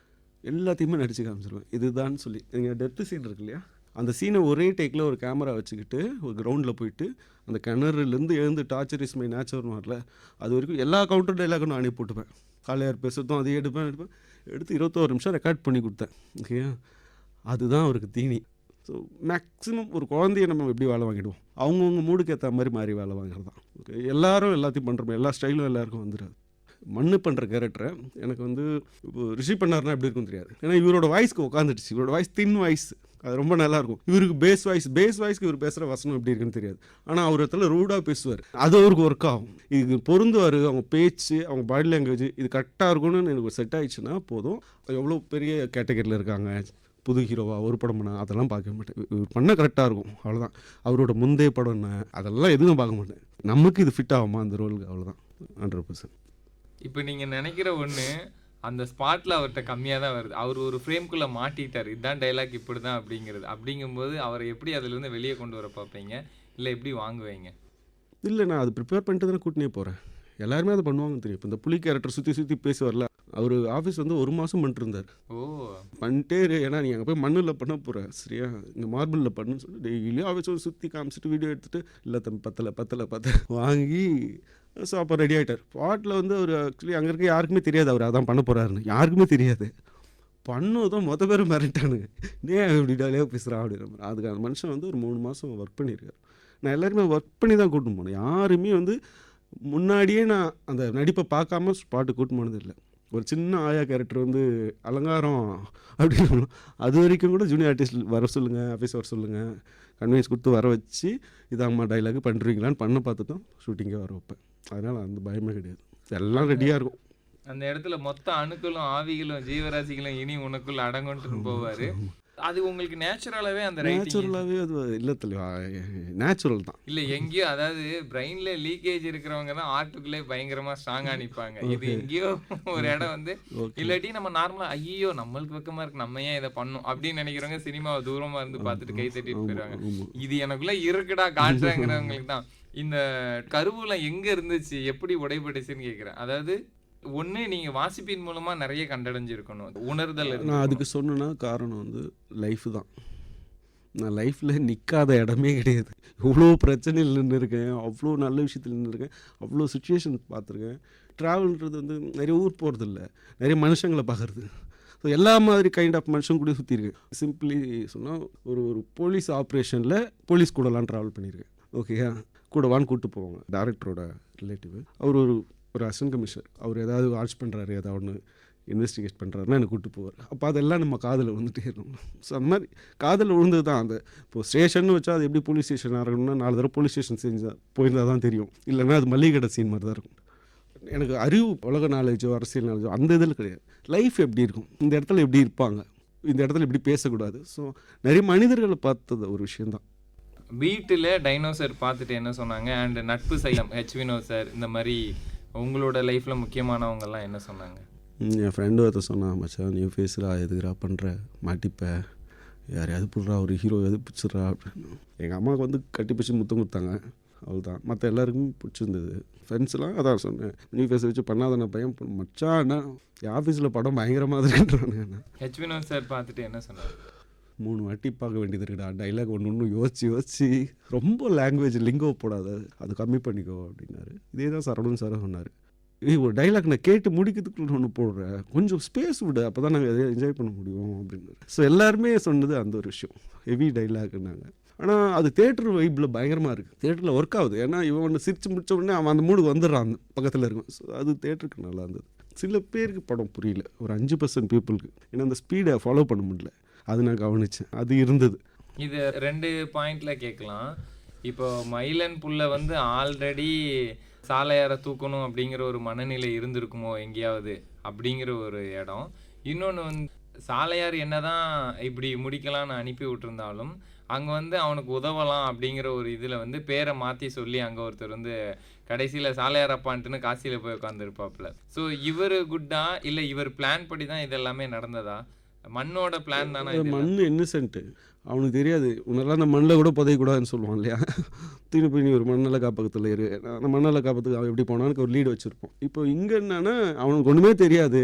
எல்லாத்தையுமே நடிச்சு காமிச்சிருவேன் இதுதான் சொல்லி. நீங்கள் டெத்து சீன் இருக்கு இல்லையா, அந்த சீனை ஒரே டேக்கில் ஒரு கேமரா வச்சுக்கிட்டு ஒரு கிரவுண்டில் போயிட்டு அந்த கிணறுலேருந்து எழுந்து டார்ச்சர் இஸ் மை நேச்சர் வரல அது வரைக்கும் எல்லா கவுண்டர் டைலாகும் நானே போட்டுப்பேன். காலையார் பேசுறதும் அதையே எடுப்பேன் எடுத்து 21 நிமிஷம் ரெக்கார்ட் பண்ணி கொடுத்தேன். ஓகே, அதுதான் அவருக்கு தீனி. ஸோ மேக்ஸிமம் ஒரு குழந்தைய நம்ம எப்படி வேலை வாங்கிடுவோம், அவங்கவுங்க மூடுக்கு ஏற்ற மாதிரி மாறி வேலை வாங்குறது தான். ஓகே, எல்லாரும் எல்லாத்தையும் பண்ணுறோம், எல்லா ஸ்டைலும் எல்லாருக்கும் வந்துடாது. மண்ணு பண்ணுற கேரக்டரை எனக்கு வந்து இப்போ ரிஷி பண்ணார்னா எப்படி இருக்குன்னு தெரியாது. ஏன்னா இவரோட வாய்ஸ்க்கு உட்காந்துடுச்சு. இவரோட வாய்ஸ் தின் வாய்ஸ், அது ரொம்ப நல்லாயிருக்கும். இவருக்கு பேஸ் வாய்ஸ்க்கு இவர் பேசுகிற வசனம் எப்படி இருக்குன்னு தெரியாது. ஆனால் அவர் இடத்துல ரூடாக பேசுவார், அது அவருக்கு ஒர்க் ஆகும். இது பொருந்துவார். அவங்க பேச்சு, அவங்க பாடி லாங்குவேஜ் இது கரெக்டாக இருக்கும்னு எனக்கு செட் ஆயிடுச்சுன்னா போதும். எவ்வளோ பெரிய கேட்டகரியில் இருக்காங்க, புது ஹீரோவா ஒரு படம் பண்ண அதெல்லாம் பார்க்க மாட்டேன். இவர் பண்ண கரெக்டாக இருக்கும், அவ்வளோதான். அவரோட முந்தைய படம் என்ன அதெல்லாம் எதுவும் பார்க்க மாட்டேன். நமக்கு இது ஃபிட் ஆகுமா அந்த ரோலுக்கு, அவ்வளோதான். 100%. இப்போ நீங்க நினைக்கிற ஒண்ணு அந்த ஸ்பாட்ல அவர்கிட்ட கம்மியா தான் வருது. அவர் ஒரு ஃப்ரேம்குள்ள மாட்டிட்டார், இதுதான் டைலாக் இப்படிதான் அப்படிங்கிறது. அப்படிங்கும்போது அவரை எப்படி அதுல இருந்து வெளியே கொண்டு வர பார்ப்பீங்க, இல்லை எப்படி வாங்குவீங்க? இல்லை, நான் அது ப்ரிப்பேர் பண்ணிட்டு தானே கூட்டினே போகிறேன். எல்லாருமே அதை பண்ணுவாங்கன்னு தெரியும். இப்போ இந்த புலி கேரக்டர் சுற்றி பேசுவார்ல, அவர் ஆஃபீஸ் வந்து 1 மாதம் பண்ணிட்டுருந்தார். ஓ, பண்ணிட்டே ஏன்னா நீங்கள் அங்கே போய் மண்ணில் பண்ண போகிறேன் சரியா, இங்கே மார்பிளில் பண்ணுன்னு சொல்லி டெய்லியும் ஆஃபீஸ் வந்து சுற்றி காமிச்சிட்டு வீடியோ எடுத்துகிட்டு இல்லை தம்பி பத்தலை வாங்கி. ஸோ அப்போ ரெடி ஆகிட்டார். ஸ்பாட்டில் வந்து அவர் ஆக்சுவலி அங்கே இருக்க யாருக்குமே தெரியாது அவர் அதான் பண்ண போகிறாருன்னு, யாருக்குமே தெரியாது. பண்ணதும் மொத்த பேரும் மிரட்டானுங்க, ஏன் இப்படி டேலியாக பேசுகிறான் அப்படின்ற மாதிரி. அதுக்கு அந்த மனுஷன் வந்து ஒரு 3 மாதம் ஒர்க் பண்ணியிருக்காரு. நான் எல்லாருமே ஒர்க் பண்ணி தான் கூட்டின்னு போனேன். யாருமே வந்து முன்னாடியே நான் அந்த நடிப்பை பார்க்காம ஸ்பாட்டு கூட்டின்னு போனது இல்லை. ஒரு சின்ன ஆயா கேரக்டர் வந்து அலங்காரம் அப்படின்னு அது வரைக்கும் கூட ஜூனியர் ஆர்டிஸ்ட் வர சொல்லுங்கள், ஆஃபீஸ் வர சொல்லுங்கள், கன்வீன்ஸ் கொடுத்து வர வச்சு இதாம்மா டைலாக் பண்ணுறீங்களான்னு பண்ண பார்த்துட்டோம் ஷூட்டிங்கே வர வைப்பேன். அதனால் அந்த பயமே கிடையாது, எல்லாம் ரெடியாக இருக்கும். அந்த இடத்துல மொத்த அணுக்களும் ஆவிகளும் ஜீவராசிகளும் இனி உனக்குள்ள அடங்குன்ட்டு போவாரு. அது உங்களுக்கு நேச்சுரலாவே அந்த நேச்சுரலாகவே அது இல்லை தெளிவா, நேச்சுரல் தான். இல்ல எங்கேயோ, அதாவது பிரெயின்ல லீக்கேஜ் இருக்கிறவங்க தான் ஆர்ட்டுக்குள்ளே பயங்கரமா ஸ்ட்ராங்கா நிப்பாங்க. இது எங்கேயோ ஒரு இடம் வந்து இல்லாட்டி நம்ம நார்மலா ஐயோ நம்மளுக்கு வெக்கமா இருக்கு நம்ம ஏன் இதை பண்ணும் அப்படின்னு நினைக்கிறவங்க சினிமாவை தூரமா இருந்து பார்த்துட்டு கை தட்டிட்டு போயிடுவாங்க. இது எனக்குள்ள இருக்குடா காட்டுறாங்கிறவங்களுக்கு தான் இந்த கருவூலம் எங்க இருந்துச்சு எப்படி உடைபட்டுச்சுன்னு கேட்கிறேன். அதாவது ஒன்று நீங்கள் வாசிப்பின் மூலமாக நிறைய கண்டடைஞ்சிருக்கணும், உணர்தல். நான் அதுக்கு சொன்னேன்னா காரணம் வந்து லைஃப் தான். நான் லைஃப்பில் நிற்காத இடமே கிடையாது. எவ்வளோ பிரச்சனையில் நின்று இருக்கேன், அவ்வளோ நல்ல விஷயத்தில் நின்றுருக்கேன், அவ்வளோ சுச்சுவேஷன் பார்த்துருக்கேன். ட்ராவல்ன்றது வந்து நிறைய ஊர் போகிறது இல்லை, நிறைய மனுஷங்களை பார்க்குறது. ஸோ எல்லா மாதிரி கைண்ட் ஆஃப் மனுஷன் கூட சுற்றிருக்கேன். சிம்பிளி சொன்னால் ஒரு போலீஸ் ஆப்ரேஷனில் போலீஸ் கூடலாம் ட்ராவல் பண்ணியிருக்கேன். ஓகேயா, கூட வான்னு கூப்பிட்டு போவாங்க. டேரக்டரோட ரிலேட்டிவ் அவர் ஒரு அசிஸ்டன்ட் கமிஷனர். அவர் ஏதாவது வாட்ச் பண்ணுறாரு, ஏதாவது ஒன்று இன்வெஸ்டிகேட் பண்ணுறாருன்னா எனக்கு கூப்பிட்டு போவார். அப்போ அதெல்லாம் நம்ம காதில் விழுந்துட்டே இருக்கணும். ஸோ அந்த மாதிரி காதில் விழுந்தது தான். அந்த இப்போது ஸ்டேஷன் வச்சா அது எப்படி போலீஸ் ஸ்டேஷன் இருக்கணும்னா 4 தடவை போலீஸ் ஸ்டேஷன் செஞ்சால் போயிருந்தால் தான் தெரியும், இல்லைன்னா அது மல்லிகை கடை சீன் மாதிரி தான் இருக்கும். எனக்கு அறிவு, உலக நாலேஜோ அரசியல் நாலேஜோ அந்த இதில் கிடையாது. லைஃப் எப்படி இருக்கும், இந்த இடத்துல எப்படி இருப்பாங்க, இந்த இடத்துல எப்படி பேசக்கூடாது. ஸோ நிறைய மனிதர்களை பார்த்தது ஒரு விஷயந்தான். வீட்டில் டைனோசர் பார்த்துட்டு என்ன சொன்னாங்க, அண்ட் நட்பு சைலம் வினோத் சார் இந்த மாதிரி உங்களோட லைஃப்பில் முக்கியமானவங்கெல்லாம் என்ன சொன்னாங்க? என் ஃப்ரெண்டு ஒருத்தர் சொன்னான், மச்சான் நீ ஃபேஸ்ரா எதுக்குறா பண்ணுற மாட்டிப்ப, யாரையாவது பிடிறா ஒரு ஹீரோ எது பிடிச்சிட்றா அப்படின்னு. எங்கள் அம்மாவுக்கு வந்து கட்டி பிடிச்சி முத்தம் கொடுத்தாங்க, அவ்வளோதான். மற்ற எல்லாருக்கும் பிடிச்சிருந்தது. ஃப்ரெண்ட்ஸ்லாம் அதான் சொன்னேன், நியூ ஃபேஸை வச்சு பண்ணாதான பையன் மச்சான் என் ஆஃபீஸில் படம் பயங்கரமாக இருக்குன்றானுங்க. ஹெச் வினோத் சார் பார்த்துட்டு என்ன சொன்னார்? 3 வாட்டி பார்க்க வேண்டியது இருக்குடா, டைலாக் ஒன்று யோசிச்சு ரொம்ப லாங்குவேஜ் லிங்கோ போடாத, அது கம்மி பண்ணிக்கோ அப்படின்னாரு. இதே தான் சரவணன் சார் சொன்னார், ஒரு டைலாக் நான் கேட்டு முடிக்கிறதுக்குள்ள ஒன்று போடுறேன், கொஞ்சம் ஸ்பேஸ் விடு, அப்போ தான் நாங்கள் எதையும் என்ஜாய் பண்ண முடியும் அப்படின்னாரு. ஸோ எல்லாருமே சொன்னது அந்த ஒரு விஷயம், ஹெவி டைலாக்னாங்க. ஆனால் அது தேட்டர் வைப்பில் பயங்கரமாக இருக்குது, தேட்டரில் ஒர்க் ஆகுது. ஏன்னா இவன் ஒன்று சிரிச்சு முடிச்ச உடனே அவன் அந்த மூடுக்கு வந்துடுறான், அந்த பக்கத்தில் இருக்கும். ஸோ அது தேட்டருக்கு நல்லா இருந்தது. சில பேருக்கு படம் புரியல, ஒரு 5% பீப்புளுக்கு, ஏன்னா அந்த ஸ்பீடை ஃபாலோ பண்ண முடியல, அது நான் கவனித்தேன், அது இருந்தது. இது 2 பாயிண்டில் கேட்கலாம். இப்போ மயிலன் புள்ள வந்து ஆல்ரெடி சாலையாரை தூக்கணும் அப்படிங்கிற ஒரு மனநிலை இருந்திருக்குமோ எங்கேயாவது அப்படிங்கிற ஒரு இடம். இன்னொன்று வந்து சாலையார் என்னதான் இப்படி முடிக்கலாம்னு அனுப்பி விட்டுருந்தாலும் அங்கே வந்து அவனுக்கு உதவலாம் அப்படிங்கிற ஒரு இதில் வந்து பேரை மாற்றி சொல்லி அங்கே ஒருத்தர் வந்து கடைசியில் சாலையார் அப்பான்ட்டுன்னு காசியில் போய் உட்காந்துருப்பாப்புல. ஸோ இவர் குட்டா இல்லை இவர் பிளான் படி தான் இதெல்லாமே நடந்ததா? மண்ணோட பிளான் தானே? மண் இன்னசென்ட்டு, அவனுக்கு தெரியாது. உன்னெல்லாம் அந்த மண்ணில் கூட புதையக்கூடாதுன்னு சொல்லுவான் இல்லையா, தீனு போய் நீ ஒரு மண்ணல காப்பகத்தில் இரு, அந்த மண்ணல காப்பகத்துக்கு அவன் எப்படி போனான்னு ஒரு லீடு வச்சுருப்போம். இப்போ இங்கே என்னன்னா அவனுக்கு ஒன்றுமே தெரியாது,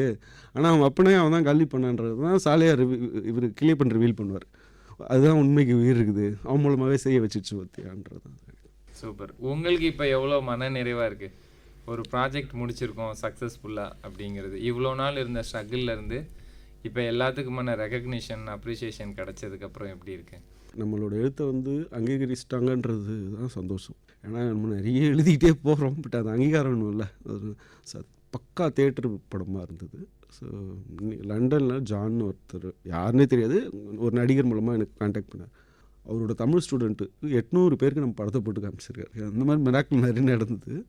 ஆனால் அவன் அப்பனே அவன் தான் கல்வி பண்ணான்றது தான் சாலையார் இவர் கிளியர் பண்ண ரிவீல் பண்ணுவார். அதுதான் உண்மைக்கு உயிர் இருக்குது, அவன் மூலமாகவே செய்ய வச்சிருச்சு பற்றியான்றது தான். சூப்பர். உங்களுக்கு இப்போ எவ்வளோ மன நிறைவாக இருக்குது? ஒரு ப்ராஜெக்ட் முடிச்சிருக்கோம் சக்ஸஸ்ஃபுல்லாக அப்படிங்கிறது, இவ்வளோ நாள் இருந்த ஸ்ட்ரகிளில் இருந்து இப்போ எல்லாத்துக்குமான ரெகக்னிஷன் அப்ரிசியேஷன் கிடைச்சதுக்கப்புறம் எப்படி இருக்கு? நம்மளோட எழுத்தை வந்து அங்கீகரிச்சிட்டாங்கன்றது தான் சந்தோஷம். ஏன்னா நம்ம நிறைய எழுதிக்கிட்டே போகிறோம், பட் அது அங்கீகாரம் வேணும்ல. அது பக்கா தேட்டர் படமாக இருந்தது. ஸோ லண்டனில் ஜான் ஒருத்தர், யாருன்னே தெரியாது, ஒரு நடிகர் மூலமாக எனக்கு கான்டாக்ட் பண்ணார். அவரோட தமிழ் ஸ்டூடெண்ட்டு 800 பேருக்கு நம்ம படத்தை போட்டு காமிச்சிருக்காரு. அந்த மாதிரி மிராக்கிள் நிறைய நடந்தது.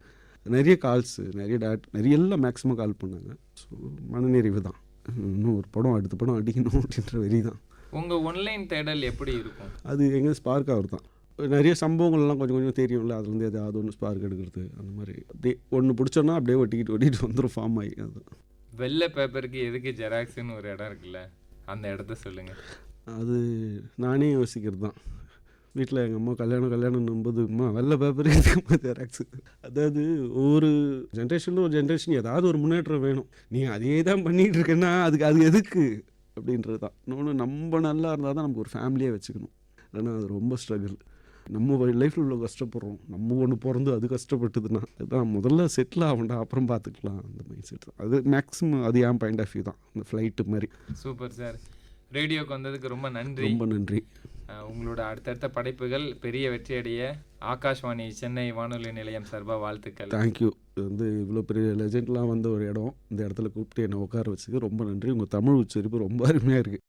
நிறைய கால்ஸு, நிறைய எல்லாம் மேக்ஸிமம் கால் பண்ணாங்க. ஸோ மனநிறைவு தான். இன்னும் ஒரு படம் அடுத்த படம் அடிக்கணும் அப்படின்ற வெறி தான். உங்கள் ஒன்லைன் தேடல் எப்படி இருக்கும்? அது எங்கே ஸ்பார்க் ஆகுது தான். நிறைய சம்பவங்கள்லாம் கொஞ்சம் கொஞ்சம் தெரியும்ல, அதுலேருந்து எதாவது ஒன்று ஸ்பார்க் எடுக்கிறது, அந்த மாதிரி அப்படியே ஒன்று பிடிச்சோன்னா அப்படியே ஒட்டிக்கிட்டு வந்துடும் ஃபார்ம் ஆகி. அதுதான். வெள்ளை பேப்பருக்கு எதுக்கு ஜெராக்ஸ்னு ஒரு இடம் இருக்குல்ல, அந்த இடத்த சொல்லுங்கள். அது நானே யோசிக்கிறது தான். வீட்டில் எங்கள் அம்மா கல்யாணம் நம்பதுமா வெள்ளை பேப்பருக்கு எதுக்குமா ஜெராக்ஸு. அதாவது ஒரு ஜென்ரேஷன் ஏதாவது ஒரு முன்னேற்றம் வேணும், நீ அதே தான் பண்ணிகிட்டு இருக்கேன்னா அது எதுக்கு அப்படின்றது தான். இன்னொன்று, நம்ம நல்லா இருந்தால் தான் நமக்கு ஒரு ஃபேமிலியாக வச்சுக்கணும். இல்லைன்னா அது ரொம்ப ஸ்ட்ரகிள். நம்ம லைஃப்பில் இவ்வளோ கஷ்டப்படுறோம், நம்ம ஒன்று பிறந்து அது கஷ்டப்பட்டதுன்னா அதுதான் முதல்ல செட்டில் ஆகண்டா, அப்புறம் பார்த்துக்கலாம், அந்த மைண்ட் செட் தான். அது மேக்ஸிமம் அது என் பாயிண்ட் ஆஃப் வியூ தான், இந்த ஃப்ளைட்டு மாதிரி. சூப்பர் சார், ரேடியோக்கு வந்ததுக்கு ரொம்ப நன்றி. ரொம்ப நன்றி. உங்களோட அடுத்தடுத்த படைப்புகள் பெரிய வெற்றியடைய ஆகாஷ்வாணி சென்னை வானொலி நிலையம் சார்பாக வாழ்த்துக்கள். தேங்க்யூ. இது வந்து இவ்வளோ பெரிய லெஜெண்ட்லாம் வந்த ஒரு இடம், இந்த இடத்துல கூப்பிட்டு என்னை உட்கார வச்சுக்கு ரொம்ப நன்றி. உங்கள் தமிழ் உச்சரிப்பு ரொம்ப அருமையாக இருக்குது.